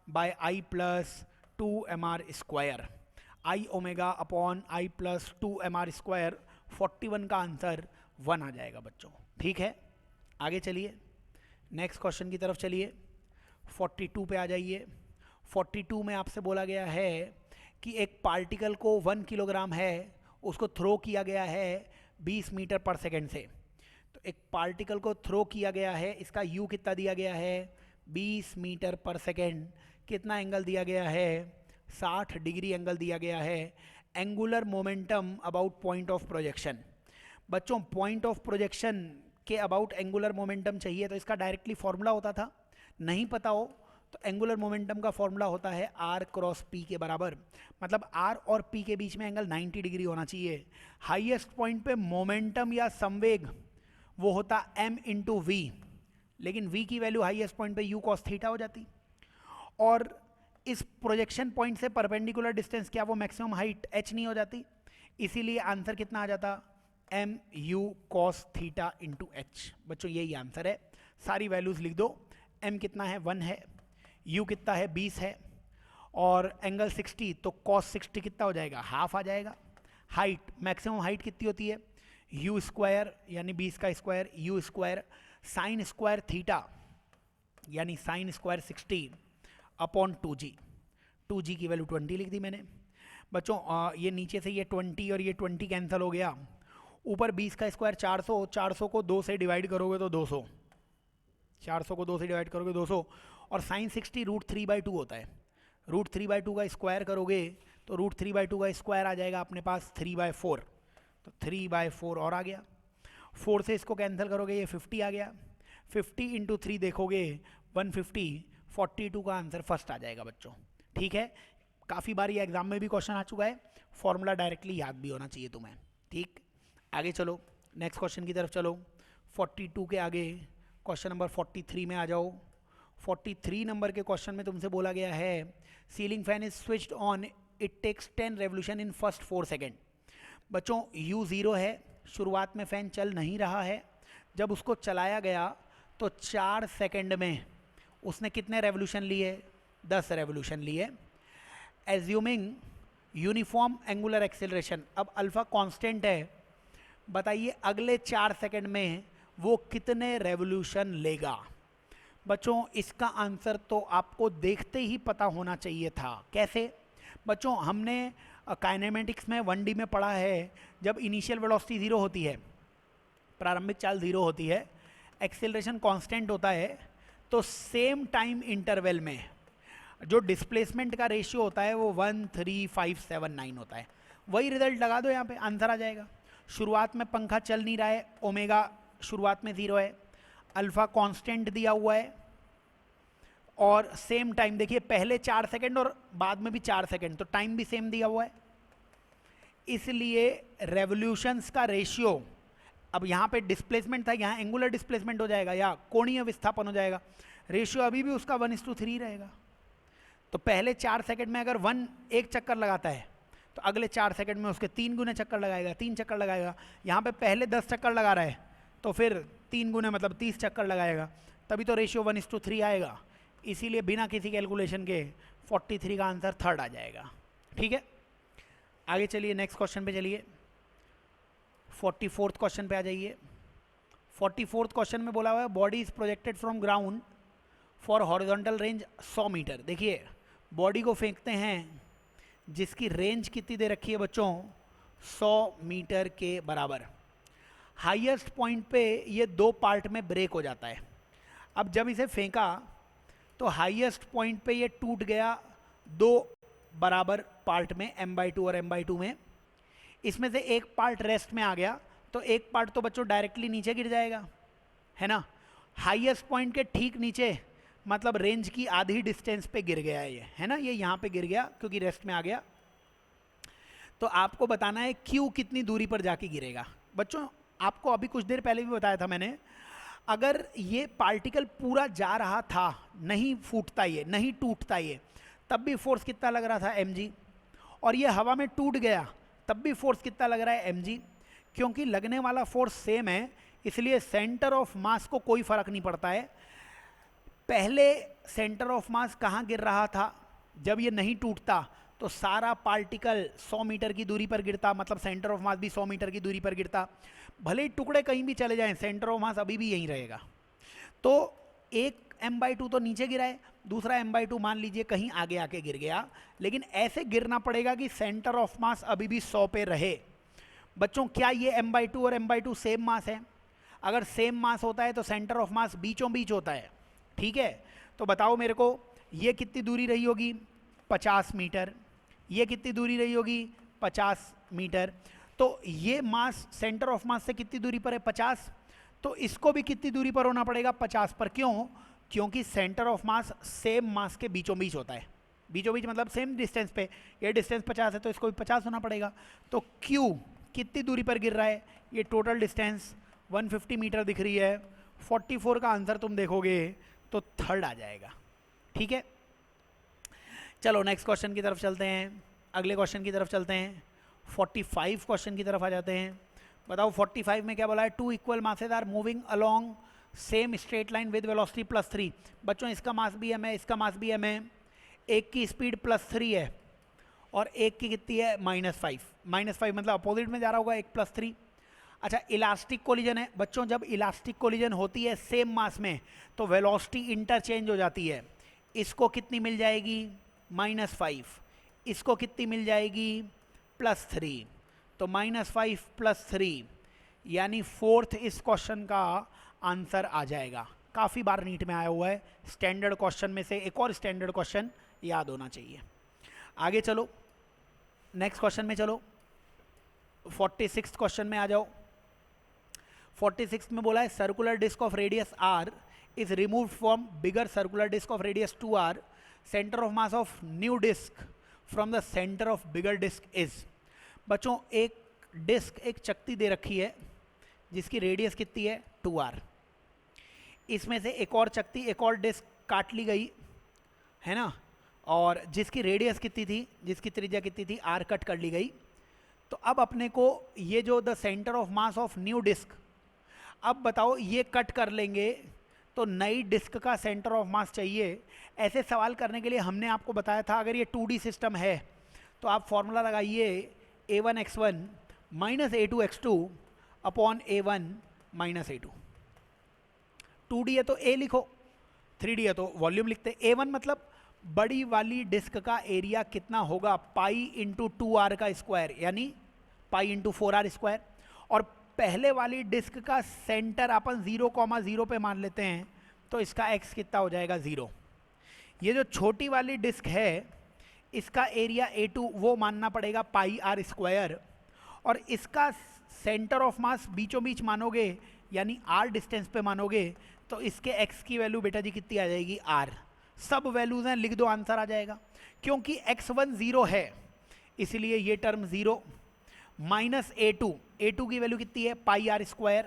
by I plus 2mr square, I omega upon I plus 2mr square. 41 का आंसर 1 आ जाएगा बच्चों, ठीक है। आगे चलिए नेक्स्ट क्वेश्चन की तरफ चलिए, 42 पे आ जाइए। 42 में आपसे बोला गया है कि एक पार्टिकल को 1 किलोग्राम है, उसको थ्रो किया गया है 20 मीटर पर सेकेंड से। तो एक पार्टिकल को थ्रो किया गया है, इसका u कितना दिया गया है 20 मीटर पर सेकेंड, कितना एंगल दिया गया है 60 डिग्री एंगल दिया गया है। Angular momentum about point of projection, बच्चों पॉइंट ऑफ प्रोजेक्शन के अबाउट एंगुलर मोमेंटम चाहिए तो इसका डायरेक्टली फॉर्मूला होता था, नहीं पता हो तो एंगुलर मोमेंटम का फॉर्मूला होता है r क्रॉस p के बराबर, मतलब r और p के बीच में एंगल 90 डिग्री होना चाहिए। हाईएस्ट पॉइंट पे मोमेंटम या संवेग वो होता m इंटू वी, लेकिन v की वैल्यू हाईएस्ट पॉइंट पे u कॉस थीटा हो जाती, और इस प्रोजेक्शन पॉइंट से परपेंडिकुलर डिस्टेंस क्या वो मैक्सिमम हाइट h नहीं हो जाती, इसीलिए आंसर कितना आ जाता m u cos theta into H. बच्चों यही आंसर है, सारी वैल्यूज लिख दो। m कितना है 1 है, u कितना है 20 है, और एंगल 60, तो cos 60 कितना हो जाएगा हाफ आ जाएगा। हाइट, मैक्सिमम हाइट कितनी होती है u स्क्वायर यानी 20 का square, u square sine square theta यानी साइन स्क्वायर 60 अपॉन 2g की वैल्यू 20 लिख दी मैंने। बच्चों ये नीचे से ये 20 और ये 20 कैंसिल हो गया, ऊपर 20 का स्क्वायर 400, 400 को 2 से डिवाइड करोगे तो 200, 400 को 2 से डिवाइड करोगे 200, और साइन 60 √3/2 होता है, √3/2 का स्क्वायर करोगे तो √3/2 का स्क्वायर आ जाएगा अपने पास 3/4, तो 3/4 और आ गया। 4 से इसको कैंसिल करोगे ये 50 आ गया, 50 इंटू 3 देखोगे 150, 42 का आंसर फर्स्ट आ जाएगा बच्चों, ठीक है। काफ़ी बार ये एग्जाम में भी क्वेश्चन आ चुका है, फॉर्मूला डायरेक्टली याद भी होना चाहिए तुम्हें, ठीक। आगे चलो नेक्स्ट क्वेश्चन की तरफ चलो। 42 के आगे क्वेश्चन नंबर 43 में आ जाओ। 43 नंबर के क्वेश्चन में तुमसे बोला गया है ceiling fan is switched on, it takes 10 revolution in first 4 second. बच्चों u 0 है, शुरुआत में फैन चल नहीं रहा है, जब उसको चलाया गया तो 4 सेकेंड में उसने कितने रेवोल्यूशन लिए 10 रेवोल्यूशन लिए। एज्यूमिंग यूनिफॉर्म एंगुलर एक्सेलरेशन, अब अल्फा कांस्टेंट है, बताइए अगले 4 सेकेंड में वो कितने रेवोल्यूशन लेगा। बच्चों इसका आंसर तो आपको देखते ही पता होना चाहिए था। कैसे बच्चों, हमने काइनेमेटिक्स में 1D में पढ़ा है, जब इनिशियल वेलोसिटी 0 होती है, प्रारंभिक चाल 0 होती है, एक्सेलरेशन कांस्टेंट होता है, तो सेम टाइम इंटरवल में जो डिस्प्लेसमेंट का रेशियो होता है वो 13579 होता है। वही रिजल्ट लगा दो, यहाँ पे आंसर आ जाएगा। शुरुआत में पंखा चल नहीं रहा है, ओमेगा शुरुआत में 0 है, अल्फा कांस्टेंट दिया हुआ है, और सेम टाइम देखिए पहले 4 सेकेंड और बाद में भी 4 सेकेंड, तो टाइम भी सेम दिया हुआ है, इसलिए रेवोल्यूशंस का रेशियो, अब यहाँ पे डिस्प्लेसमेंट था, यहाँ एंगुलर डिस्प्लेसमेंट हो जाएगा या कोणीय विस्थापन हो जाएगा, रेशियो अभी भी उसका 1:3 रहेगा। तो पहले 4 सेकेंड में अगर 1 एक चक्कर लगाता है तो अगले 4 सेकेंड में उसके 3 गुने चक्कर लगाएगा, 3 चक्कर लगाएगा। यहाँ पे पहले 10 चक्कर लगा रहा है तो फिर 3 गुने मतलब 30 चक्कर लगाएगा, तभी तो रेशियो 1:3 आएगा। इसीलिए बिना किसी कैलकुलेशन के 43 का आंसर थर्ड आ जाएगा, ठीक है। आगे चलिए नेक्स्ट क्वेश्चन पे चलिए, 44th क्वेश्चन पे आ जाइए। 44th क्वेश्चन में बोला हुआ है body is projected from ground for horizontal range 100 metre. देखिए बॉडी को फेंकते हैं जिसकी रेंज कितनी दे रखी है बच्चों 100 मीटर के बराबर। हाईएस्ट पॉइंट पे ये 2 पार्ट में ब्रेक हो जाता है। अब जब इसे फेंका तो हाईएस्ट पॉइंट पे ये टूट गया 2 बराबर पार्ट में, m/2 और m/2 में। इसमें से एक पार्ट रेस्ट में आ गया तो एक पार्ट तो बच्चों डायरेक्टली नीचे गिर जाएगा, है ना। हाईएस्ट पॉइंट के ठीक नीचे, मतलब रेंज की आधी डिस्टेंस पे गिर गया ये, है ना, ये यहाँ पे गिर गया क्योंकि रेस्ट में आ गया। तो आपको बताना है क्यू कितनी दूरी पर जाके गिरेगा। बच्चों आपको अभी कुछ देर पहले भी बताया था मैंने, अगर ये पार्टिकल पूरा जा रहा था, नहीं फूटता ये, नहीं टूटता ये, तब भी फोर्स कितना लग रहा था mg, और ये हवा में टूट गया तब भी फोर्स कितना लग रहा है mg, क्योंकि लगने वाला फोर्स सेम है, इसलिए सेंटर ऑफ मास को कोई फर्क नहीं पड़ता है। पहले सेंटर ऑफ मास कहाँ गिर रहा था, जब ये नहीं टूटता तो सारा पार्टिकल 100 मीटर की दूरी पर गिरता, मतलब सेंटर ऑफ मास भी 100 मीटर की दूरी पर गिरता। भले ही टुकड़े कहीं भी चले जाएं, सेंटर ऑफ मास अभी भी यहीं रहेगा। तो एक m/2 तो नीचे गिरा है, दूसरा m/2 मान लीजिए कहीं आगे आके गिर गया, लेकिन ऐसे गिरना पड़ेगा कि सेंटर ऑफ मास अभी भी 100 पे रहे। बच्चों क्या ये m/2 और m/2 सेम मास है? अगर सेम मास होता है तो सेंटर ऑफ मास बीचों बीच होता है, ठीक है। तो बताओ मेरे को, ये कितनी दूरी रही होगी? 50 मीटर। ये कितनी दूरी रही होगी? 50 मीटर। तो ये मास सेंटर ऑफ मास से कितनी दूरी पर है? 50। तो इसको भी कितनी दूरी पर होना पड़ेगा? 50 पर। क्यों? क्योंकि centre of mass same mass के बीचों बीच होता है, बीचों बीच मतलब सेम डिस्टेंस पे। ये डिस्टेंस 50 है तो इसको भी 50 होना पड़ेगा। तो Q कितनी दूरी पर गिर रहा है? ये टोटल डिस्टेंस 150 मीटर दिख रही है। 44 का आंसर तुम देखोगे तो थर्ड आ जाएगा, ठीक है। चलो नेक्स्ट क्वेश्चन की तरफ चलते हैं, अगले क्वेश्चन की तरफ चलते हैं। 45 क्वेश्चन की तरफ आ जाते हैं। बताओ 45 में क्या बोला है? Two equal masses are moving along same straight line with velocity +3। बच्चों इसका मास भी m है, इसका मास भी m है। एक की स्पीड +3 है और एक की कितनी है? -5। -5 मतलब अपोजिट में जा रहा होगा, एक +3। अच्छा इलास्टिक कोलिजन है। बच्चों जब इलास्टिक कोलिजन होती है सेम मास में तो वेलोसिटी इंटरचेंज हो जाती है। इसको कितनी मिल जाएगी? -5। इसको कितनी मिल जाएगी? +3। तो -5 +3 यानी फोर्थ इस क्वेश्चन का आंसर आ जाएगा। काफ़ी बार नीट में आया हुआ है, स्टैंडर्ड क्वेश्चन में से एक और स्टैंडर्ड क्वेश्चन याद होना चाहिए। आगे चलो नेक्स्ट क्वेश्चन में चलो। 46 क्वेश्चन में आ जाओ। 46 में बोला है circular disc of radius r is removed from bigger circular disc of radius 2r, centre of mass of new disc from the centre of bigger disc is. बच्चों एक डिस्क, एक चकती दे रखी है जिसकी रेडियस कितनी है? 2r। इसमें से एक और चकती, एक और डिस्क काट ली गई, है ना, और जिसकी रेडियस कितनी थी, जिसकी त्रिज्या कितनी थी? r कट कर ली गई। तो अब अपने को ये जो the centre of mass of new disc, अब बताओ ये कट कर लेंगे तो नई डिस्क का सेंटर ऑफ मास चाहिए। ऐसे सवाल करने के लिए हमने आपको बताया था अगर ये 2D सिस्टम है तो आप फॉर्मूला लगाइए a1x1 - a2x2 upon a1 - a2। 2D है तो a लिखो, 3D है तो वॉल्यूम लिखते। a1 मतलब बड़ी वाली डिस्क का एरिया कितना होगा? पाई इंटू 2r का स्क्वायर, यानी पाई इंटू 4r²। और पहले वाली डिस्क का सेंटर अपन 0,0 पे मान लेते हैं तो इसका x कितना हो जाएगा? 0। ये जो छोटी वाली डिस्क है इसका एरिया a2 वो मानना पड़ेगा πr², और इसका सेंटर ऑफ मास बीचों बीच मानोगे यानी r डिस्टेंस पे मानोगे तो इसके x की वैल्यू बेटा जी कितनी आ जाएगी? r। सब वैल्यूज हैं, लिख दो, आंसर आ जाएगा। क्योंकि x1 0 है इसलिए ये टर्म 0 माइनस a2 की वैल्यू कितनी है? πr²।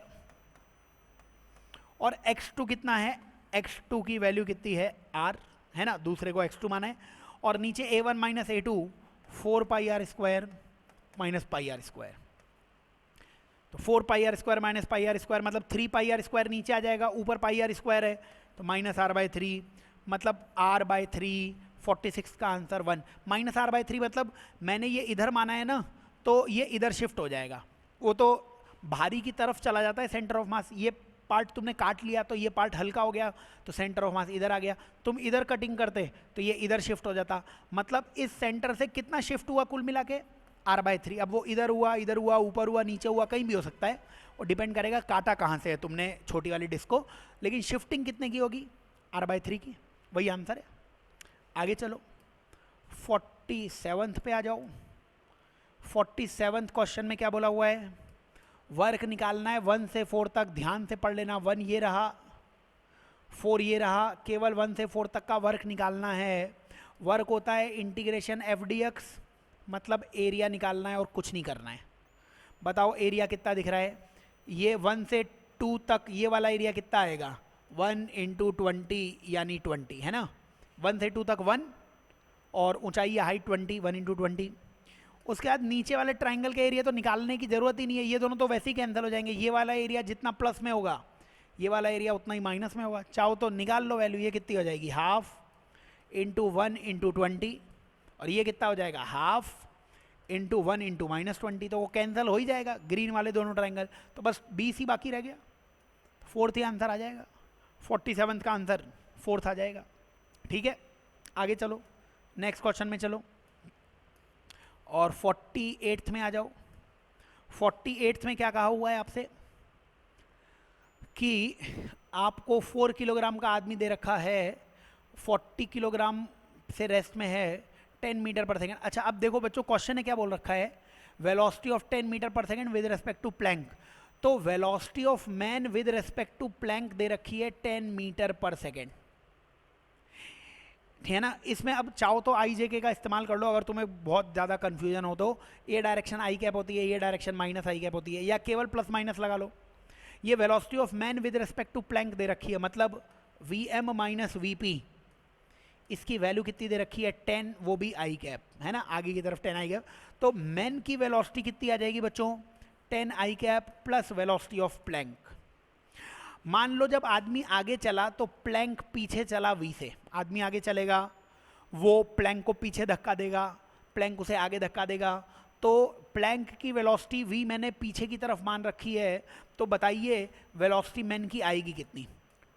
और x2 कितना है? x2 की वैल्यू कितनी है? r, है ना, दूसरे को x2 माना है। और नीचे a1 - a2 4πr² minus πr²। तो 4πr² माइनस πr² मतलब 3πr² नीचे आ जाएगा, ऊपर πr² है तो -r/3 मतलब r/3। 46 का आंसर 1। -r/3 मतलब मैंने ये इधर माना है ना तो ये इधर शिफ्ट हो जाएगा, वो तो भारी की तरफ चला जाता है सेंटर ऑफ मास। ये पार्ट तुमने काट लिया तो ये पार्ट हल्का हो गया तो सेंटर ऑफ मास इधर आ गया। तुम इधर कटिंग करते तो ये इधर शिफ्ट हो जाता, मतलब इस सेंटर से कितना शिफ्ट हुआ कुल मिला के? r/3। अब वो इधर हुआ, ऊपर हुआ, नीचे हुआ, कहीं भी हो सकता है, और डिपेंड करेगा काटा कहाँ से है तुमने छोटी वाली डिस्क को, लेकिन शिफ्टिंग कितने की होगी? r/3 की। वही आंसर है। आगे चलो 47 पे आ जाओ। 47 क्वेश्चन में क्या बोला हुआ है? वर्क निकालना है 1 से 4 तक, ध्यान से पढ़ लेना। 1 ये रहा, 4 ये रहा, केवल 1 से 4 तक का वर्क निकालना है। वर्क होता है इंटीग्रेशन एफ डी एक्स, मतलब एरिया निकालना है और कुछ नहीं करना है। बताओ एरिया कितना दिख रहा है? ये 1 से 2 तक ये वाला एरिया कितना आएगा? 1 इंटू 20 यानी 20, है ना। 1 से 2 तक 1 और ऊंचाई या हाइट 20, 1 इंटू 20। उसके बाद नीचे वाले ट्राइंगल के एरिया तो निकालने की ज़रूरत ही नहीं है, ये दोनों तो वैसे ही कैंसिल हो जाएंगे। ये वाला एरिया जितना प्लस में होगा ये वाला एरिया उतना ही माइनस में होगा। चाहो तो निकाल लो वैल्यू, ये कितनी हो जाएगी? हाफ इंटू 1 इंटू 20, और ये कितना हो जाएगा? हाफ इंटू 1 इंटू -20, तो वो कैंसिल हो ही जाएगा ग्रीन वाले दोनों ट्राइंगल। तो बस 20 ही बाकी रह गया, 4th ही आंसर आ जाएगा। 47 का आंसर 4th आ जाएगा। ठीक है, आगे चलो, नेक्स्ट क्वेश्चन में चलो, और 48th में आ जाओ। 48th में क्या कहा हुआ है आपसे कि आपको 4 किलोग्राम का आदमी दे रखा है, 40 किलोग्राम से रेस्ट में है, 10 मीटर पर सेकेंड। अच्छा अब देखो बच्चों, क्वेश्चन ने क्या बोल रखा है? Velocity of 10 metre per second with respect to plank. तो velocity of man with respect to plank दे रखी है 10 मीटर पर सेकेंड, है ना। इसमें अब चाहो तो आई जे के का इस्तेमाल कर लो अगर तुम्हें बहुत ज़्यादा कन्फ्यूजन हो तो। ये डायरेक्शन आई कैप होती है, ये डायरेक्शन माइनस आई कैप होती है, या केवल प्लस माइनस लगा लो। ये velocity of man with respect to plank दे रखी है, मतलब V M minus V P, इसकी वैल्यू कितनी दे रखी है? 10, वो भी आई कैप, है ना, आगे की तरफ 10 आई कैप। तो मैन की वेलोसिटी कितनी आ जाएगी बच्चों? 10 I cap plus velocity of plank. मान लो जब आदमी आगे चला तो प्लैंक पीछे चला वी से। आदमी आगे चलेगा, वो प्लैंक को पीछे धक्का देगा, प्लैंक उसे आगे धक्का देगा, तो प्लैंक की वेलोसिटी वी मैंने पीछे की तरफ मान रखी है। तो बताइए वेलोसिटी मैन की आएगी कितनी?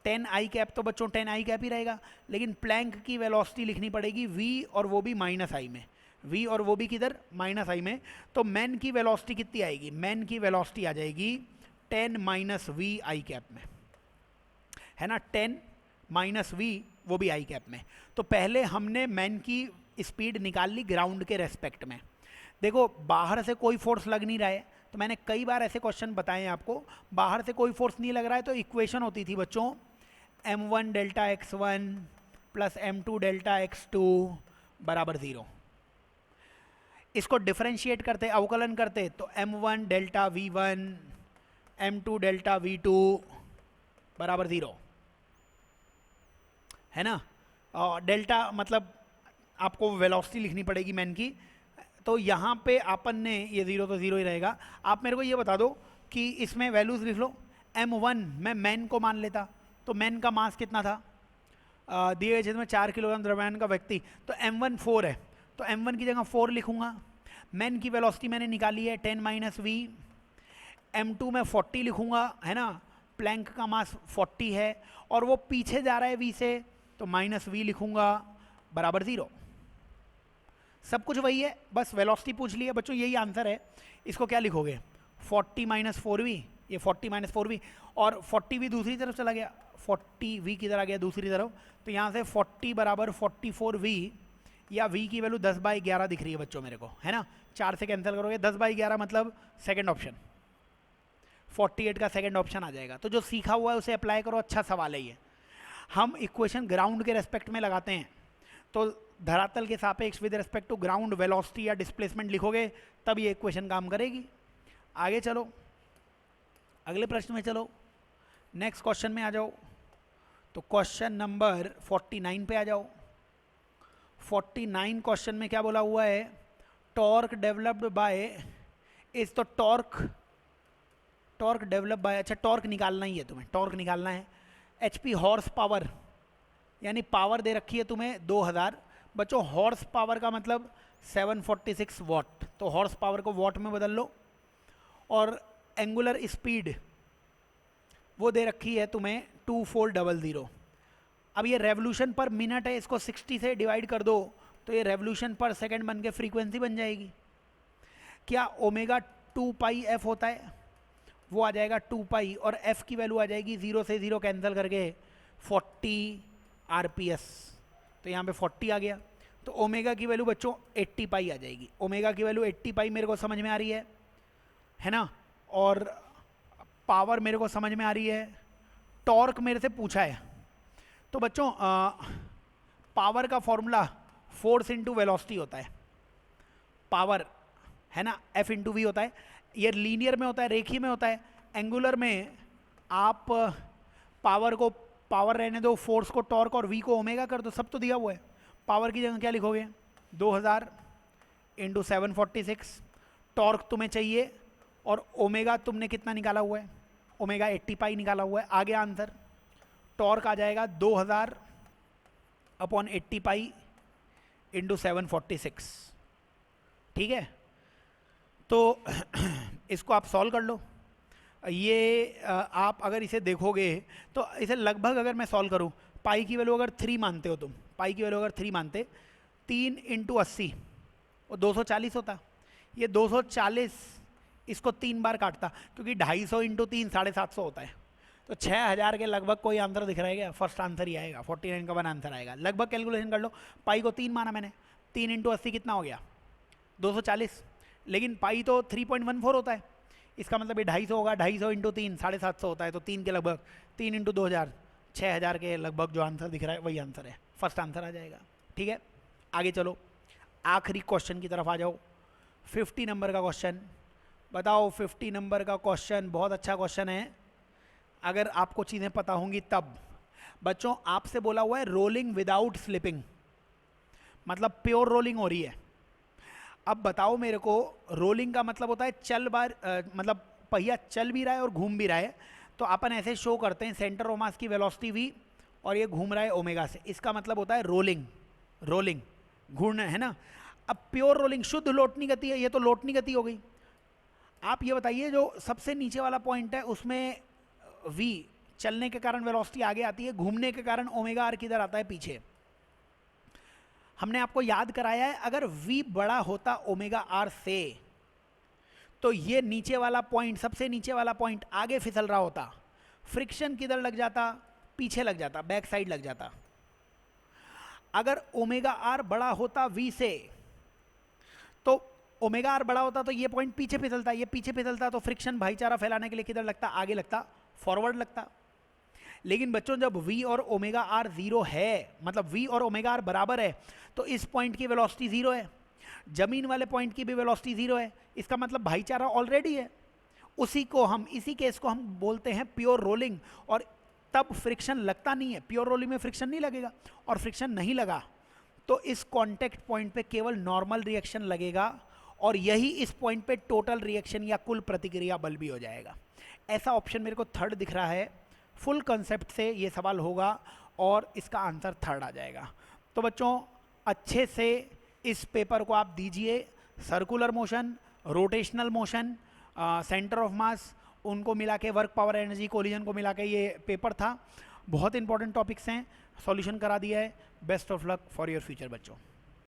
10 आई कैप, तो बच्चों 10 आई कैप ही रहेगा, लेकिन प्लैंक की वेलोसिटी लिखनी पड़ेगी वी, और वो भी माइनस आई में, वी और वो भी किधर? माइनस आई में। तो मैन की वेलोसिटी कितनी आएगी? मैन की वेलोसिटी आ जाएगी 10 माइनस वी आई कैप में, है ना, 10 माइनस वी, वो भी आई कैप में। तो पहले हमने मैन की स्पीड निकाल ली ग्राउंड के रेस्पेक्ट में। देखो बाहर से कोई फोर्स लग नहीं रहा है, तो मैंने कई बार ऐसे क्वेश्चन बताए हैं आपको, बाहर से कोई फोर्स नहीं लग रहा है तो इक्वेशन होती थी बच्चों m1 delta x1 plus m2 delta x2 बराबर 0। इसको डिफरेंशिएट करते, अवकलन करते, तो m1 delta v1 m2 delta v2 बराबर 0, है ना। डेल्टा मतलब आपको वेलोसिटी लिखनी पड़ेगी मैन की। तो यहाँ पे अपन ने ये 0 तो 0 ही रहेगा। आप मेरे को ये बता दो कि इसमें वैल्यूज लिख लो। m1 मैं मैन को मान लेता, तो मैन का मास कितना था? दिए गए क्षेत्र में 4 किलोग्राम द्रव्यमान का व्यक्ति, तो m1 4 है, तो m1 की जगह 4 लिखूंगा। मैन की वेलोसिटी मैंने निकाली है 10 माइनस वी। m2 में 40 लिखूंगा, है ना, प्लैंक का मास 40 है और वो पीछे जा रहा है v से, तो माइनस वी लिखूंगा बराबर 0। सब कुछ वही है, बस वेलोसिटी पूछ ली है बच्चों, यही आंसर है। इसको क्या लिखोगे? 40 माइनस 4v, ये 40 माइनस 4v, और 40v दूसरी तरफ चला गया, 40v किधर आ गया? दूसरी तरफ। तो यहाँ से 40 बराबर 44v, या v की वैल्यू 10/11 दिख रही है बच्चों मेरे को, है ना। 4 से कैंसिल करोगे, 10/11 मतलब सेकेंड ऑप्शन, 48 का सेकेंड ऑप्शन आ जाएगा। तो जो सीखा हुआ है उसे अप्लाई करो, अच्छा सवाल है ये। हम इक्वेशन ग्राउंड के रेस्पेक्ट में लगाते हैं, तो धरातल के सापेक्ष with respect to ground velocity या डिस्प्लेसमेंट लिखोगे तब ये इक्वेशन काम करेगी। आगे चलो, अगले प्रश्न में चलो, नेक्स्ट क्वेश्चन में आ जाओ। तो क्वेश्चन नंबर 49 पे आ जाओ। 49 क्वेश्चन में क्या बोला हुआ है? टॉर्क डेवलप्ड बाय इज, तो टॉर्क डेवलप बाय, अच्छा टॉर्क निकालना ही है तुम्हें, टॉर्क निकालना है। HP हॉर्स पावर, यानी पावर दे रखी है तुम्हें 2000। बच्चों हॉर्स पावर का मतलब 746 वॉट, तो हॉर्स पावर को वॉट में बदल लो। और एंगुलर स्पीड वो दे रखी है तुम्हें 2400। अब ये रेवोल्यूशन पर मिनट है, इसको 60 से डिवाइड कर दो तो ये रेवोल्यूशन पर सेकंड बन के फ्रीक्वेंसी बन जाएगी। क्या ओमेगा 2 पाई एफ होता है? वो आ जाएगा 2 पाई, और एफ की वैल्यू आ जाएगी 0 से 0 कैंसिल करके 40 RPS, तो यहाँ पे 40 आ गया। तो ओमेगा की वैल्यू बच्चों 80 पाई आ जाएगी। ओमेगा की वैल्यू 80 पाई मेरे को समझ में आ रही है ना। और पावर मेरे को समझ में आ रही है, टॉर्क मेरे से पूछा है। तो बच्चों पावर का फॉर्मूला फोर्स इंटू वेलोसिटी होता है, पावर है ना, F इंटू वी होता है। ये लीनियर में होता है, रेखीय में होता है। एंगुलर में आप पावर को पावर रहने दो, फोर्स को टॉर्क और वी को ओमेगा कर दो, सब तो दिया हुआ है। पावर की जगह क्या लिखोगे, 2000 इंटू 746। टॉर्क तुम्हें चाहिए और ओमेगा तुमने कितना निकाला हुआ है, ओमेगा 80 पाई निकाला हुआ है। आगे आंसर टॉर्क आ जाएगा 2000 अपॉन 80 पाई इंटू 746। ठीक है, तो इसको आप सॉल्व कर लो। ये आप अगर इसे देखोगे तो इसे लगभग अगर मैं सॉल्व करूं, पाई की वैल्यू अगर 3 मानते हो तुम, पाई की वैल्यू अगर 3 मानते, 3 इंटू 80 वो 240 होता। ये 240 इसको 3 बार काटता, क्योंकि 250 इंटू 3 750 होता है। तो 6000 के लगभग कोई आंसर दिख रहा है क्या? फर्स्ट आंसर ही आएगा, 49 का 1 आंसर आएगा। लगभग कैलकुलेशन कर लो, पाई को 3 माना मैंने, 3 इंटू 80 कितना हो गया, 240। लेकिन पाई तो 3.14 होता है, इसका मतलब ये 250 होगा। 250 इंटू 3 750 होता है, तो 3 के लगभग, 3 इंटू 2000 6000 के लगभग जो आंसर दिख रहा है वही आंसर है, फर्स्ट आंसर आ जाएगा। ठीक है, आगे चलो, आखिरी क्वेश्चन की तरफ आ जाओ। 50 नंबर का क्वेश्चन बताओ। 50 नंबर का क्वेश्चन बहुत अच्छा क्वेश्चन है, अगर आपको चीज़ें पता होंगी तब। बच्चों आपसे बोला हुआ है रोलिंग विदाउट स्लिपिंग, मतलब प्योर रोलिंग हो रही है। अब बताओ मेरे को, रोलिंग का मतलब होता है मतलब पहिया चल भी रहा है और घूम भी रहा है। तो अपन ऐसे शो करते हैं, सेंटर ऑफ मास की वेलोसिटी v और ये घूम रहा है ओमेगा से, इसका मतलब होता है रोलिंग। रोलिंग घूमना है ना। अब प्योर रोलिंग शुद्ध लोटनी गति है, ये तो लोटनी गति हो गई। आप ये बताइए, जो सबसे नीचे वाला पॉइंट है उसमें v चलने के कारण वेलोसिटी आगे आती है, घूमने के कारण ओमेगा आर किधर आता है, पीछे। हमने आपको याद कराया है, अगर v बड़ा होता ओमेगा आर से तो ये नीचे वाला पॉइंट, सबसे नीचे वाला पॉइंट आगे फिसल रहा होता, फ्रिक्शन किधर लग जाता, पीछे लग जाता, बैक साइड लग जाता। अगर ओमेगा आर बड़ा होता v से, तो ओमेगा आर बड़ा होता तो ये पॉइंट पीछे फिसलता, ये पीछे फिसलता, तो फ्रिक्शन भाईचारा फैलाने के लिए किधर लगता, आगे लगता, फॉरवर्ड लगता। लेकिन बच्चों जब v और ओमेगा आर 0 है, मतलब v और ओमेगा आर बराबर है, तो इस पॉइंट की वेलोसिटी 0 है, जमीन वाले पॉइंट की भी वेलोसिटी 0 है, इसका मतलब भाईचारा ऑलरेडी है। इसी केस को हम बोलते हैं प्योर रोलिंग, और तब फ्रिक्शन लगता नहीं है। प्योर रोलिंग में फ्रिक्शन नहीं लगेगा, और फ्रिक्शन नहीं लगा तो इस कॉन्टेक्ट पॉइंट पे केवल नॉर्मल रिएक्शन लगेगा, और यही इस पॉइंट पे टोटल रिएक्शन या कुल प्रतिक्रिया बल भी हो जाएगा। ऐसा ऑप्शन मेरे को थर्ड दिख रहा है। फुल कंसेप्ट से ये सवाल होगा और इसका आंसर थर्ड आ जाएगा। तो बच्चों अच्छे से इस पेपर को आप दीजिए। Circular motion, rotational motion, centre of मास, उनको मिला के वर्क पावर एनर्जी कोलिजन को मिला के ये पेपर था। बहुत इंपॉर्टेंट टॉपिक्स हैं, सॉल्यूशन करा दिया है। Best of luck for your future बच्चों।